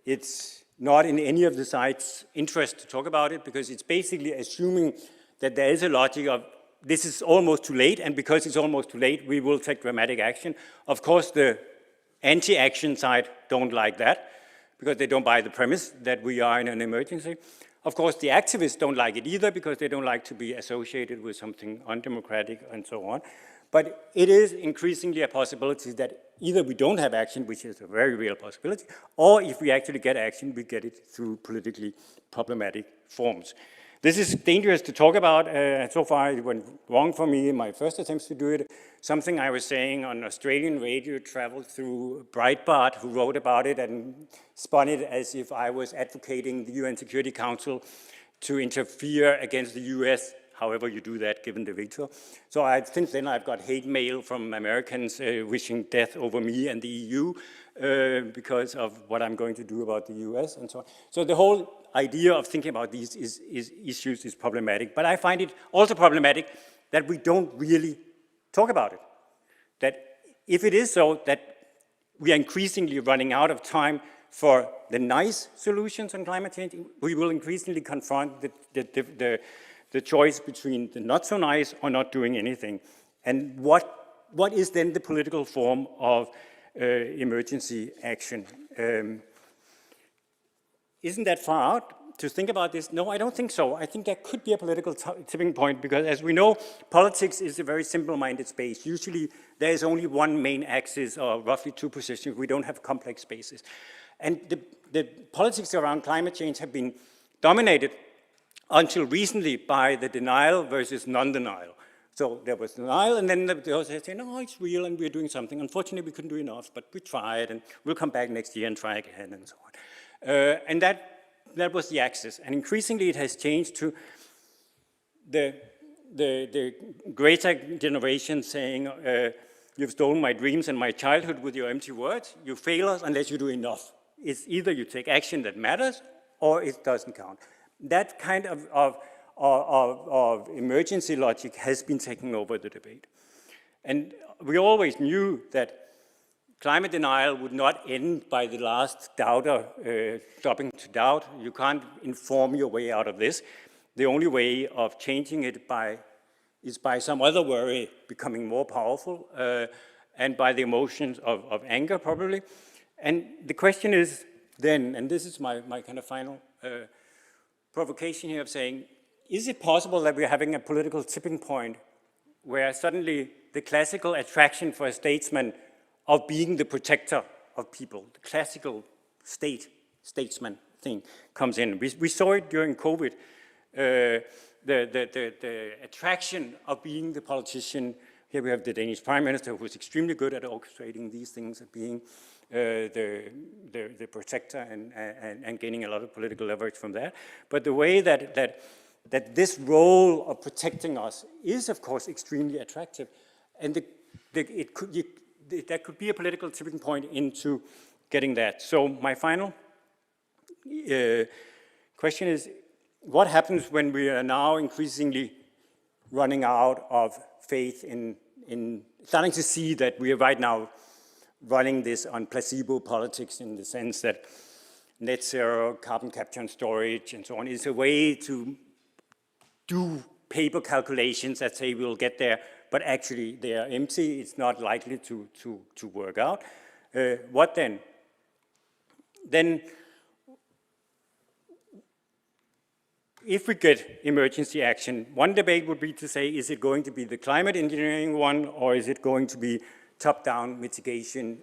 It's not in any of the sides' interest to talk about it, because it's basically assuming that there is a logic of this is almost too late, and because it's almost too late, we will take dramatic action. Of course, the anti-action side don't like that, because they don't buy the premise that we are in an emergency. Of course, the activists don't like it either, because they don't like to be associated with something undemocratic and so on. But it is increasingly a possibility that either we don't have action, which is a very real possibility, or if we actually get action, we get it through politically problematic forms. This is dangerous to talk about. So far, it went wrong for me in my first attempts to do it. Something I was saying on Australian radio traveled through Breitbart, who wrote about it and spun it as if I was advocating the UN Security Council to interfere against the US, however you do that, given the veto. So since then, I've got hate mail from Americans wishing death over me and the EU because of what I'm going to do about the US and so on. So the whole idea of thinking about these issues is problematic, but I find it also problematic that we don't really talk about it. That if it is so that we are increasingly running out of time for the nice solutions on climate change, we will increasingly confront the choice between the not so nice or not doing anything. And what is then the political form of emergency action? Isn't that far out to think about this? No, I don't think so. I think there could be a political tipping point, because as we know, politics is a very simple-minded space. Usually there is only one main axis, or roughly two positions. We don't have complex spaces. And the politics around climate change have been dominated until recently by the denial versus non-denial. So there was denial, and then they also said, no, it's real, and we're doing something. Unfortunately, we couldn't do enough, but we tried, and we'll come back next year and try again, and so on. And that was the axis. And increasingly, it has changed to the greater generation saying, you've stolen my dreams and my childhood with your empty words. You fail us unless you do enough. It's either you take action that matters, or it doesn't count. That kind of emergency logic has been taking over the debate. And we always knew that climate denial would not end by the last doubter stopping to doubt. You can't inform your way out of this. The only way of changing it is by some other worry becoming more powerful, and by the emotions of anger, probably. And the question is then, and this is my kind of final provocation here of saying, is it possible that we're having a political tipping point where suddenly the classical attraction for a statesman of being the protector of people, the classical statesman thing comes in? We saw it during COVID. The attraction of being the politician. Here we have the Danish Prime Minister, who is extremely good at orchestrating these things, at being the protector and gaining a lot of political leverage from that. But the way that this role of protecting us is, of course, extremely attractive, and that could be a political tipping point into getting that. So my final question is, what happens when we are now increasingly running out of faith in starting to see that we are right now running this on placebo politics, in the sense that net zero, carbon capture and storage and so on is a way to do paper calculations that say we'll get there, but actually they are empty, it's not likely to work out. What then? Then if we get emergency action, one debate would be to say, is it going to be the climate engineering one, or is it going to be top-down mitigation?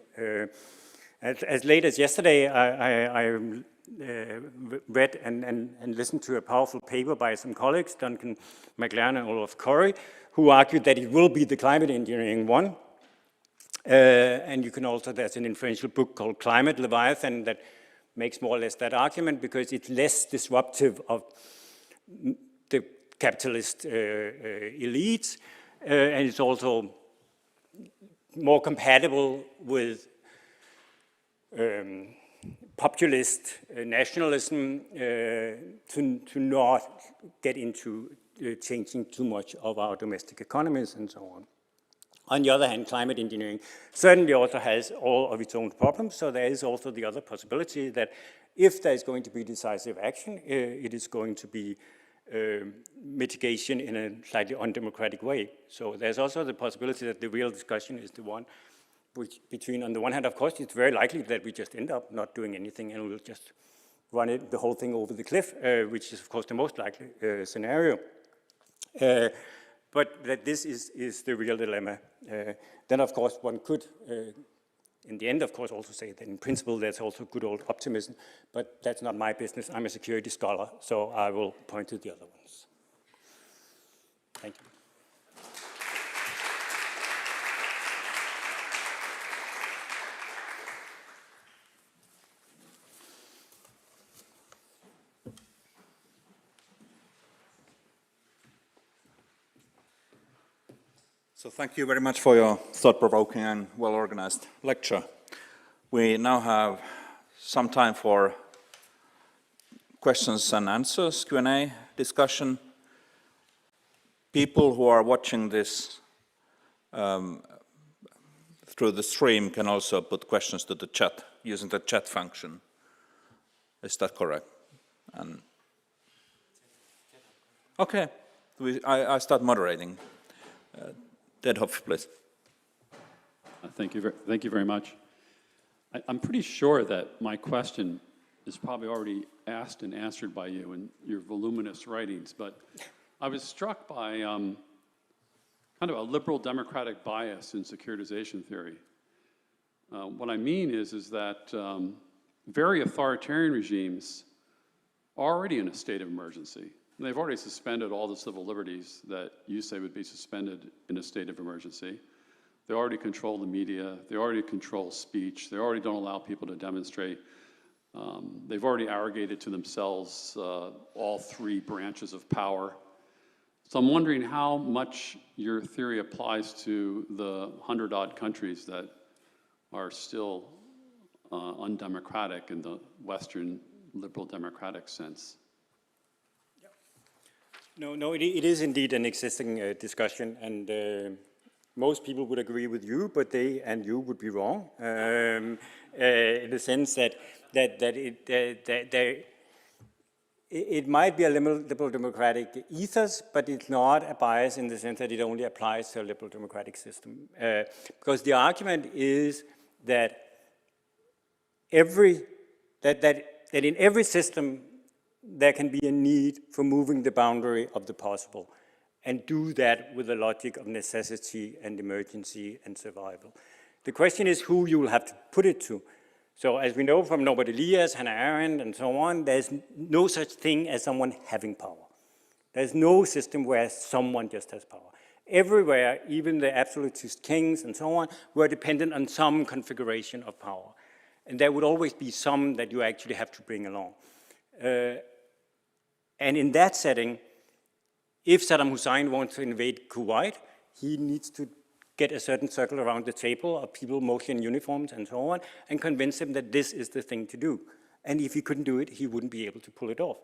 As late as yesterday, I read and listened to a powerful paper by some colleagues, Duncan McLaren and Olaf Corey, who argued that it will be the climate engineering one. And you can also, there's an influential book called Climate Leviathan that makes more or less that argument, because it's less disruptive of the capitalist elites, and it's also more compatible with populist nationalism to not get into changing too much of our domestic economies and so on. On the other hand, climate engineering certainly also has all of its own problems, so there is also the other possibility that if there is going to be decisive action, it is going to be mitigation in a slightly undemocratic way. So there's also the possibility that the real discussion is the one which between, on the one hand, of course, it's very likely that we just end up not doing anything and we'll just run the whole thing over the cliff, which is, of course, the most likely scenario. But that this is the real dilemma. Then, of course, one could, in the end, of course, also say that in principle there's also good old optimism, but that's not my business. I'm a security scholar, so I will point to the other ones. Thank you. So thank you very much for your thought-provoking and well-organized lecture. We now have some time for questions and answers, Q&A, discussion. People who are watching this through the stream can also put questions to the chat using the chat function. Is that correct? And okay, I start moderating. Deadhoff, please. Thank you very much. I'm pretty sure that my question is probably already asked and answered by you in your voluminous writings, but I was struck by kind of a liberal democratic bias in securitization theory. What I mean is that very authoritarian regimes are already in a state of emergency. They've already suspended all the civil liberties that you say would be suspended in a state of emergency. They already control the media. They already control speech. They already don't allow people to demonstrate. They've already arrogated to themselves all three branches of power. So I'm wondering how much your theory applies to the 100-odd countries that are still undemocratic in the Western liberal democratic sense. No, it is indeed an existing discussion, and most people would agree with you, but they and you would be wrong in the sense that it might be a liberal democratic ethos, but it's not a bias in the sense that it only applies to a liberal democratic system. Because the argument is that that in every system there can be a need for moving the boundary of the possible, and do that with the logic of necessity and emergency and survival. The question is who you will have to put it to. So as we know from Norbert Elias, Hannah Arendt, and so on, there's no such thing as someone having power. There's no system where someone just has power. Everywhere, even the absolutist kings and so on, were dependent on some configuration of power. And there would always be some that you actually have to bring along. And in that setting, if Saddam Hussein wants to invade Kuwait, he needs to get a certain circle around the table of people mostly in uniforms and so on, and convince them that this is the thing to do. And if he couldn't do it, he wouldn't be able to pull it off.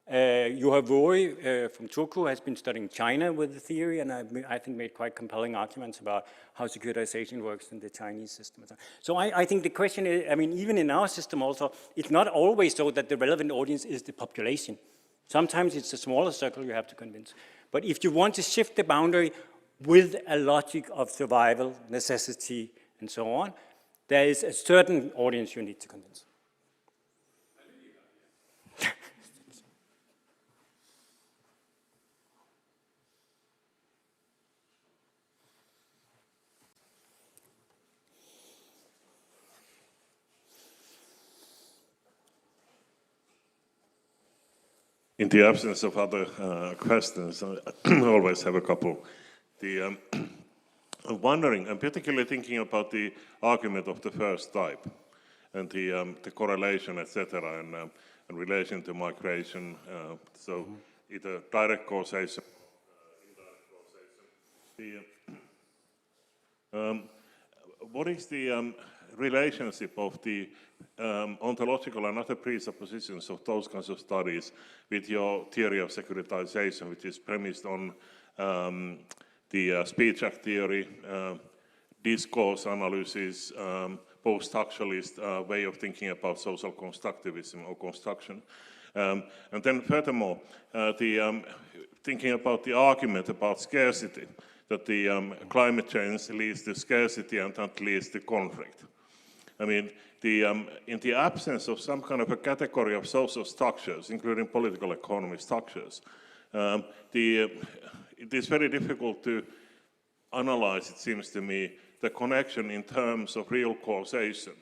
Wver from Turku has been studying China with the theory, and I think made quite compelling arguments about how securitization works in the Chinese system. So I think the question is, I mean, even in our system also, it's not always so that the relevant audience is the population. Sometimes it's a smaller circle you have to convince. But if you want to shift the boundary with a logic of survival, necessity, and so on, there is a certain audience you need to convince. In the absence of other questions, I always have a couple. I'm wondering, I'm particularly thinking about the argument of the first type and the correlation, etc., and relation to migration. So either direct causation, indirect causation. What is the relationship of the ontological and other presuppositions of those kinds of studies with your theory of securitization, which is premised on the speech act theory, discourse analysis, post-structuralist way of thinking about social constructivism or construction. And then furthermore, thinking about the argument about scarcity, that the climate change leads to scarcity and that leads to conflict. I mean, in the absence of some kind of a category of social structures, including political economy structures, it is very difficult to analyze, it seems to me, the connection in terms of real causation,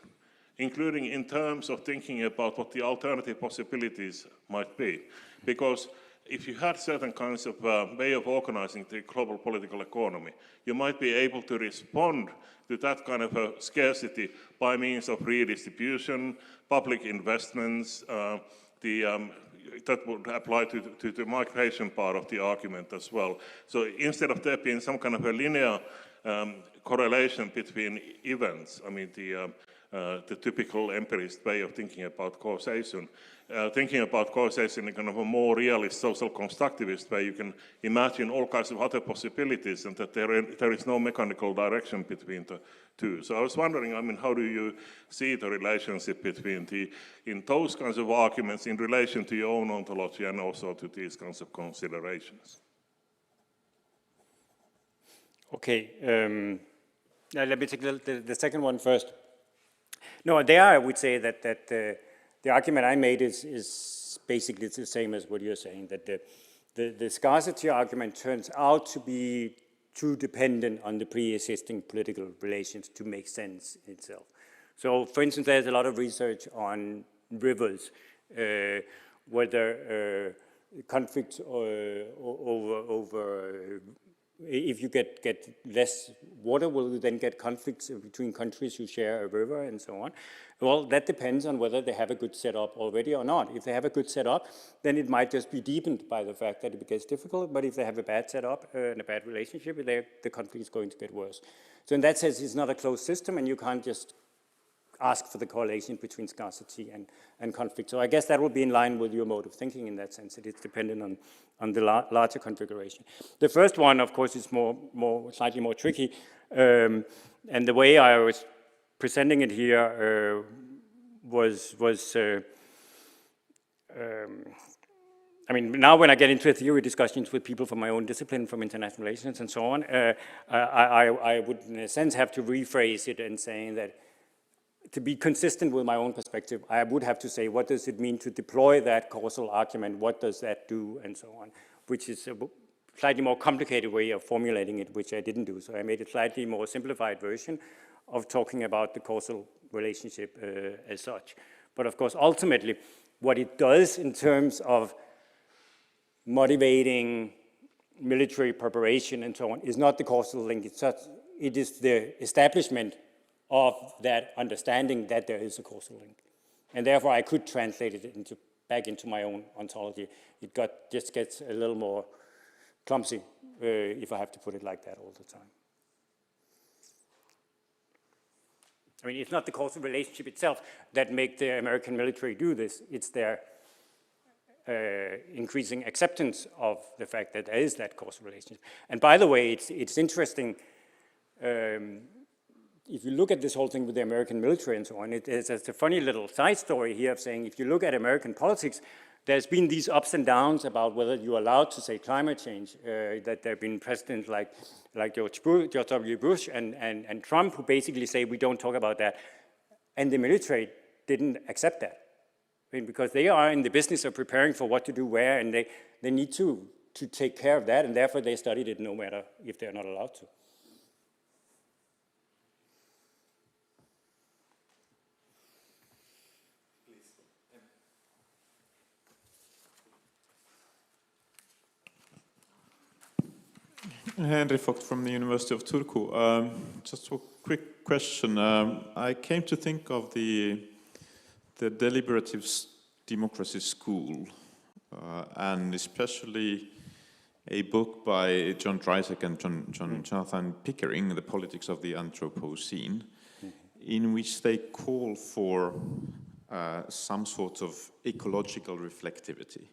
including in terms of thinking about what the alternative possibilities might be. Because if you had certain kinds of way of organizing the global political economy, you might be able to respond to that kind of a scarcity by means of redistribution, public investments, that would apply to the migration part of the argument as well. So instead of there being some kind of a linear correlation between events, I mean the typical empirist way of thinking about causation, thinking about causation in kind of a more realist social constructivist way, you can imagine all kinds of other possibilities and that there is no mechanical direction between the two. So I was wondering, I mean, how do you see the relationship between in those kinds of arguments in relation to your own ontology and also to these kinds of considerations? Okay, let me take the second one first. No, there I would say that the argument I made is basically the same as what you're saying, that the scarcity argument turns out to be too dependent on the pre-existing political relations to make sense itself. So, for instance, there's a lot of research on rivers, whether conflicts over if you get less water, will you then get conflicts between countries who share a river and so on? Well, that depends on whether they have a good setup already or not. If they have a good setup, then it might just be deepened by the fact that it gets difficult, but if they have a bad setup and a bad relationship, the conflict is going to get worse. So in that sense, it's not a closed system, and you can't just ask for the correlation between scarcity and conflict. So I guess that would be in line with your mode of thinking in that sense, that it's dependent on the larger configuration. The first one, of course, is slightly more tricky. And the way I was presenting it here was I mean, now when I get into theory discussions with people from my own discipline, from international relations and so on, I would in a sense have to rephrase it and saying that to be consistent with my own perspective, I would have to say, what does it mean to deploy that causal argument? What does that do? And so on, which is a slightly more complicated way of formulating it, which I didn't do. So I made a slightly more simplified version of talking about the causal relationship as such. But of course, ultimately, what it does in terms of motivating military preparation and so on is not the causal link. It is the establishment of that understanding that there is a causal link. And therefore, I could translate it back into my own ontology. It just gets a little more clumsy if I have to put it like that all the time. I mean, it's not the causal relationship itself that make the American military do this. It's their increasing acceptance of the fact that there is that causal relationship. And by the way, it's interesting, if you look at this whole thing with the American military and so on, it's a funny little side story here of saying, if you look at American politics, there's been these ups and downs about whether you're allowed to say climate change, that there have been presidents like George W. Bush and Trump who basically say we don't talk about that. And the military didn't accept that. I mean, because they are in the business of preparing for what to do where, and they need to take care of that, and therefore they studied it no matter if they're not allowed to. Henry Vogt from the University of Turku. Just a quick question. I came to think of the deliberative democracy school, and especially a book by John Drysack and Jonathan Pickering, The Politics of the Anthropocene, in which they call for some sort of ecological reflectivity.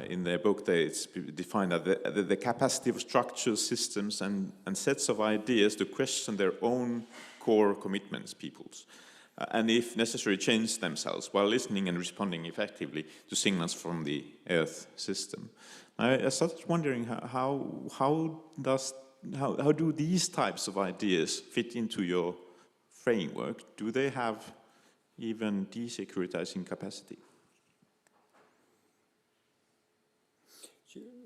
In their book, it's defined as the capacity of structures, systems, and sets of ideas to question their own core commitments, peoples, and if necessary, change themselves while listening and responding effectively to signals from the Earth system. I started wondering how do these types of ideas fit into your framework? Do they have even desecuritizing capacity?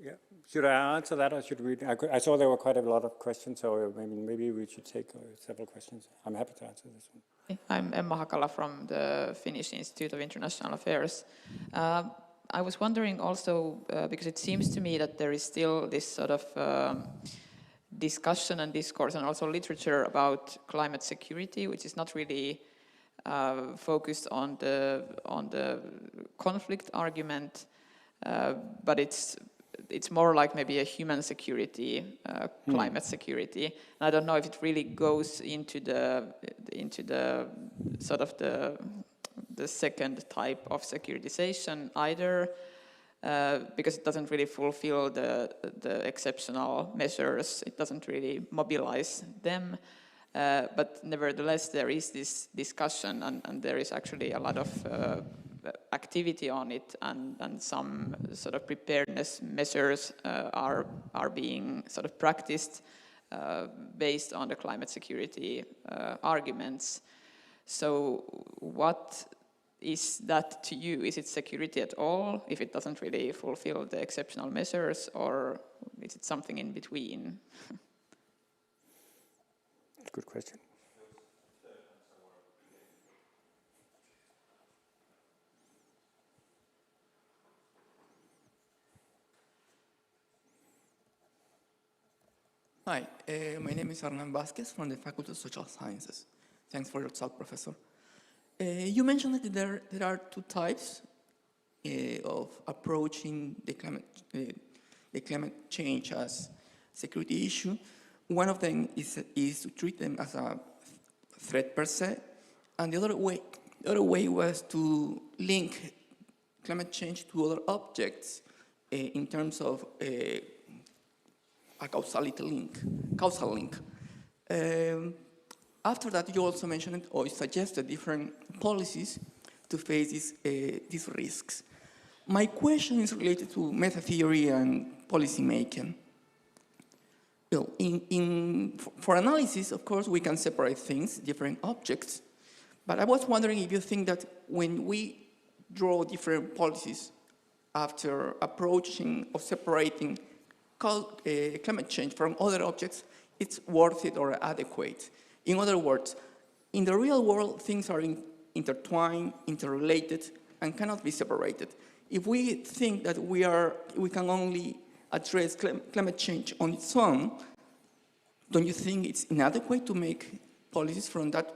Yeah. Should I answer that, or should we? I saw there were quite a lot of questions, so maybe we should take several questions. I'm happy to answer this one. I'm Emma Hakala from the Finnish Institute of International Affairs. I was wondering also, because it seems to me that there is still this sort of discussion and discourse and also literature about climate security, which is not really focused on the conflict argument, but it's more like maybe a human security, climate security. And I don't know if it really goes into the sort of the second type of securitization either, because it doesn't really fulfill the exceptional measures. It doesn't really mobilize them. But nevertheless, there is this discussion, and there is actually a lot of activity on it, and some sort of preparedness measures are being sort of practiced based on the climate security arguments. So what is that to you? Is it security at all if it doesn't really fulfill the exceptional measures, or is it something in between? Good question. Hi, my name is Hernan Vasquez from the Faculty of Social Sciences. Thanks for your talk, Professor. You mentioned that there are two types of approaching the climate change as security issue. One of them is to treat them as a threat per se, and the other way was to link climate change to other objects in terms of a causal link. After that, you also mentioned or suggested different policies to face these risks. My question is related to meta theory and policy making. Well, for analysis, of course, we can separate things, different objects, But I was wondering if you think that when we draw different policies after approaching or separating climate change from other objects, it's worth it or adequate. In other words, in the real world, things are intertwined, interrelated, and cannot be separated. If we think that we can only address climate change on its own, don't you think it's inadequate to make policies from that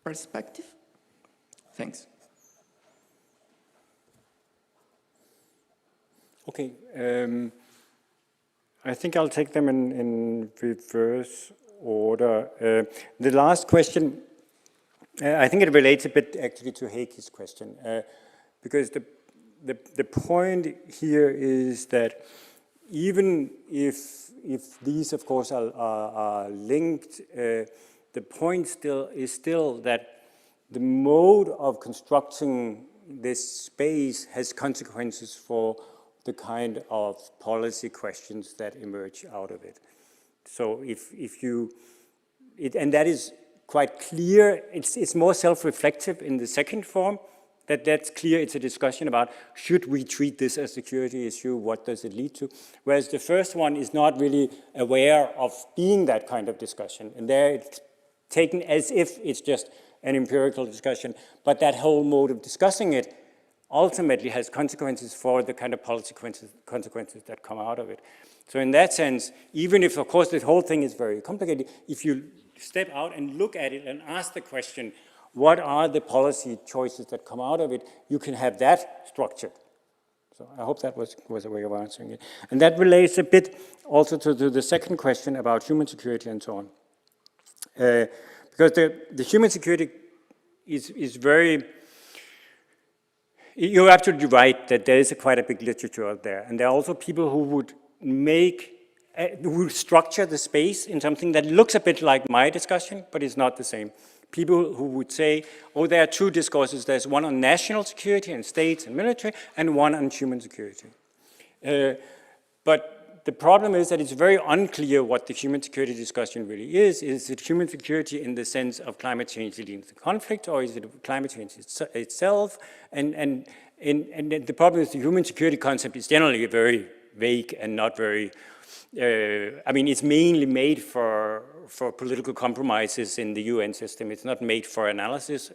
perspective? Thanks. Okay, I think I'll take them in reverse order. The last question, I think it relates a bit actually to Heiki's question, because the point here is that even if these, of course, are linked, the point is still that the mode of constructing this space has consequences for the kind of policy questions that emerge out of it. So and that is quite clear, it's more self-reflective in the second form, that's clear, it's a discussion about should we treat this as a security issue, what does it lead to? Whereas the first one is not really aware of being that kind of discussion, and there it's taken as if it's just an empirical discussion, but that whole mode of discussing it ultimately has consequences for the kind of policy consequences that come out of it. So in that sense, even if, of course, this whole thing is very complicated, if you step out and look at it and ask the question, what are the policy choices that come out of it, you can have that structured. So I hope that was a way of answering it. And that relates a bit also to the second question about human security and so on. Because the human security is very, you're absolutely right that there is quite a big literature out there. And there are also people who would who would structure the space in something that looks a bit like my discussion, but it's not the same. People who would say, oh, there are two discourses. There's one on national security and states and military, and one on human security. But the problem is that it's very unclear what the human security discussion really is. Is it human security in the sense of climate change leading to conflict, or is it climate change itself? And the problem is the human security concept is generally very vague and not very, I mean, it's mainly made for political compromises in the UN system. It's not made for analysis.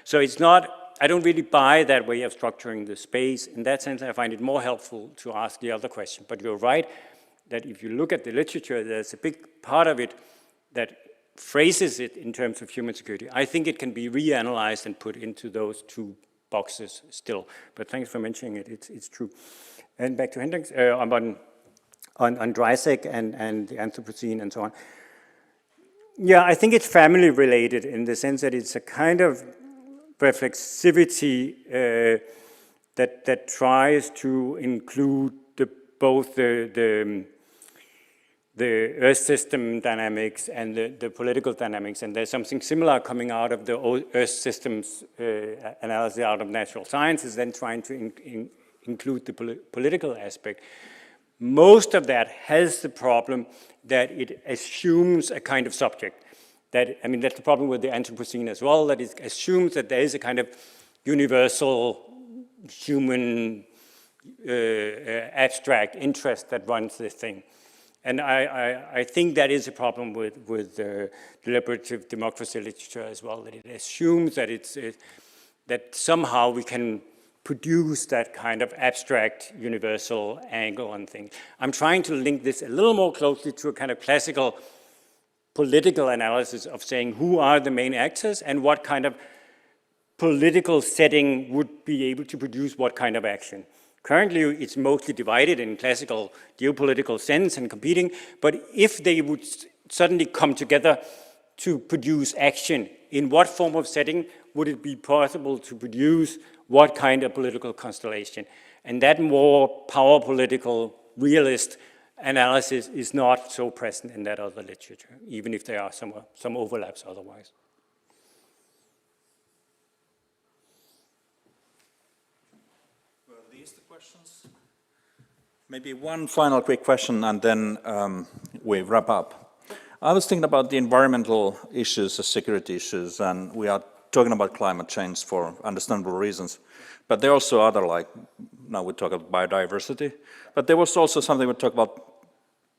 So it's not, I don't really buy that way of structuring the space. In that sense, I find it more helpful to ask the other question. But you're right that if you look at the literature, there's a big part of it that phrases it in terms of human security. I think it can be reanalyzed and put into those two boxes still. But thanks for mentioning it, it's true. And back to Hendrik's, on Dreisig and the Anthropocene and so on. Yeah, I think it's family related in the sense that it's a kind of reflexivity that tries to include both the Earth system dynamics and the political dynamics, and there's something similar coming out of the Earth systems analysis out of natural sciences, then trying to include the political aspect. Most of that has the problem that it assumes a kind of subject. That, I mean, that's the problem with the Anthropocene as well, that it assumes that there is a kind of universal human abstract interest that runs this thing. And I think that is a problem with deliberative democracy literature as well, that it assumes that that somehow we can produce that kind of abstract universal angle on things. I'm trying to link this a little more closely to a kind of classical political analysis of saying who are the main actors and what kind of political setting would be able to produce what kind of action. Currently, it's mostly divided in classical geopolitical sense and competing, but if they would suddenly come together to produce action, in what form of setting would it be possible to produce what kind of political constellation? And that more power political realist analysis is not so present in that other literature, even if there are some overlaps otherwise. Were these the questions? Maybe one final quick question and then we wrap up. I was thinking about the environmental issues as security issues, and we are talking about climate change for understandable reasons. But there are also other, like, now we talk about biodiversity, but there was also something we talked about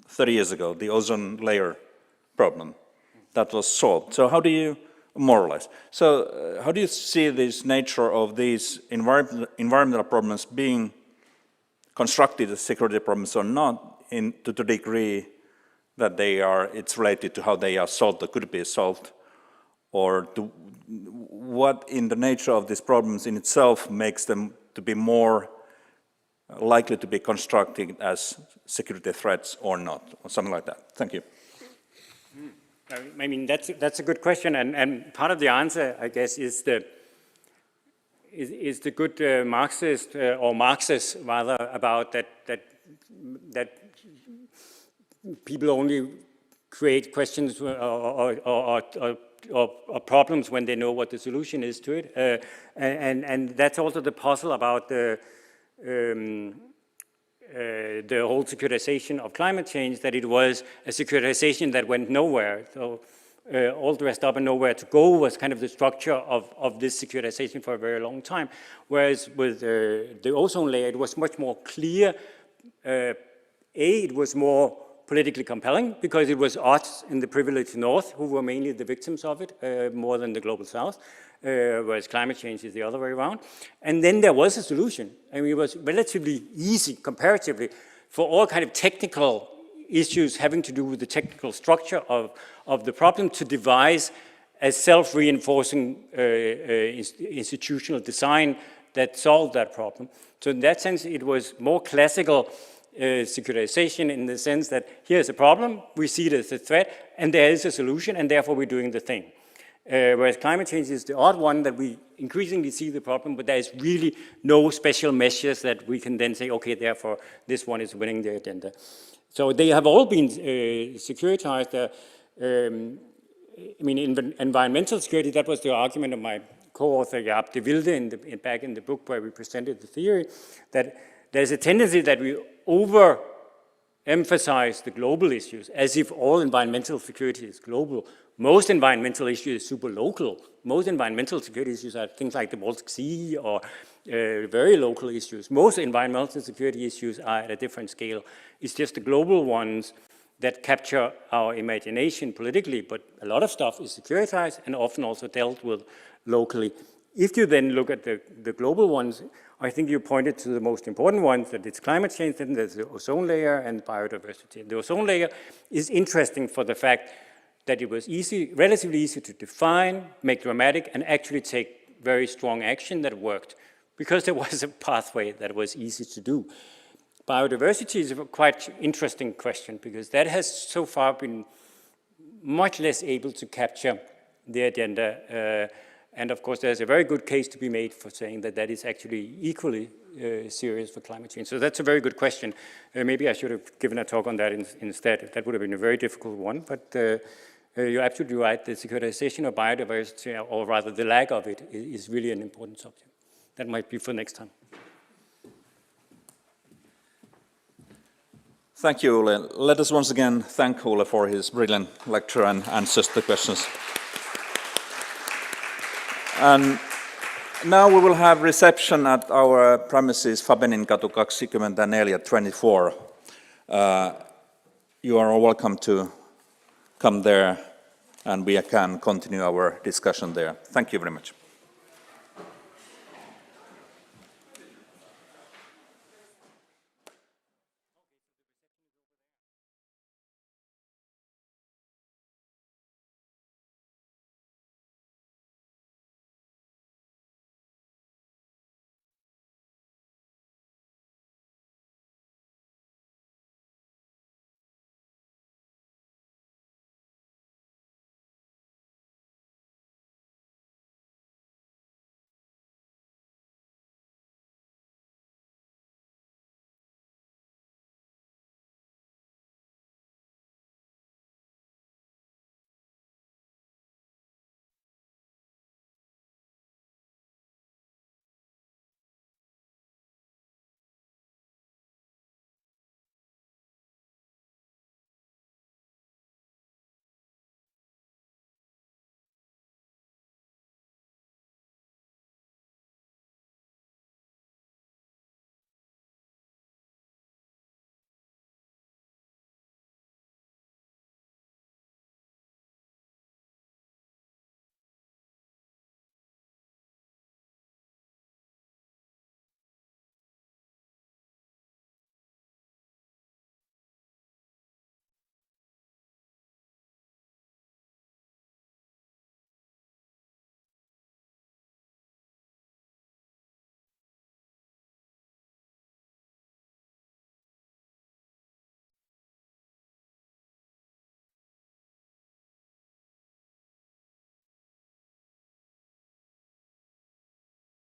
30 years ago, the ozone layer problem that was solved. So how do you, more or less, so how do you see this nature of these environmental problems being constructed as security problems or not, to the degree that it's related to how they are solved or could be solved, or what in the nature of these problems in itself makes them to be more likely to be constructed as security threats or not, or something like that. Thank you. I mean, that's a good question, and part of the answer, I guess, is the good Marxist or Marxists rather about that people only create questions or problems when they know what the solution is to it, and that's also the puzzle about the whole securitization of climate change, that it was a securitization that went nowhere. So all dressed up and nowhere to go was kind of the structure of this securitization for a very long time. Whereas with the ozone layer, it was much more clear. It was more politically compelling because it was us in the privileged North who were mainly the victims of it, more than the global South. Whereas climate change is the other way around. And then there was a solution. I mean, it was relatively easy, comparatively, for all kind of technical issues having to do with the technical structure of the problem to devise a self-reinforcing institutional design that solved that problem. So in that sense, it was more classical securitization in the sense that here's a problem, we see it as a threat, and there is a solution, and therefore we're doing the thing. Whereas climate change is the odd one that we increasingly see the problem, but there is really no special measures that we can then say, okay, therefore this one is winning the agenda. So they have all been securitized. I mean, in environmental security, that was the argument of my co-author Jaap de Wilde back in the book where we presented the theory, that there's a tendency that we overemphasize the global issues as if all environmental security is global. Most environmental issues are super local. Most environmental security issues are things like the Baltic Sea or very local issues. Most environmental security issues are at a different scale. It's just the global ones that capture our imagination politically, but a lot of stuff is securitized and often also dealt with locally. If you then look at the global ones, I think you pointed to the most important ones, that it's climate change, then there's the ozone layer and biodiversity. The ozone layer is interesting for the fact that it was relatively easy to define, make dramatic, and actually take very strong action that worked, because there was a pathway that was easy to do. Biodiversity is a quite interesting question, because that has so far been much less able to capture the agenda. And of course, there's a very good case to be made for saying that that is actually equally serious for climate change. So that's a very good question. Maybe I should have given a talk on that instead. That would have been a very difficult one, but you're absolutely right. The securitization of biodiversity, or rather the lack of it, is really an important subject. That might be for next time. Thank you, Ole. Let us once again thank Ole for his brilliant lecture and answers to the questions. And now we will have reception at our premises, Fabeninkatu 24 at 24. You are all welcome to come there, and we can continue our discussion there. Thank you very much.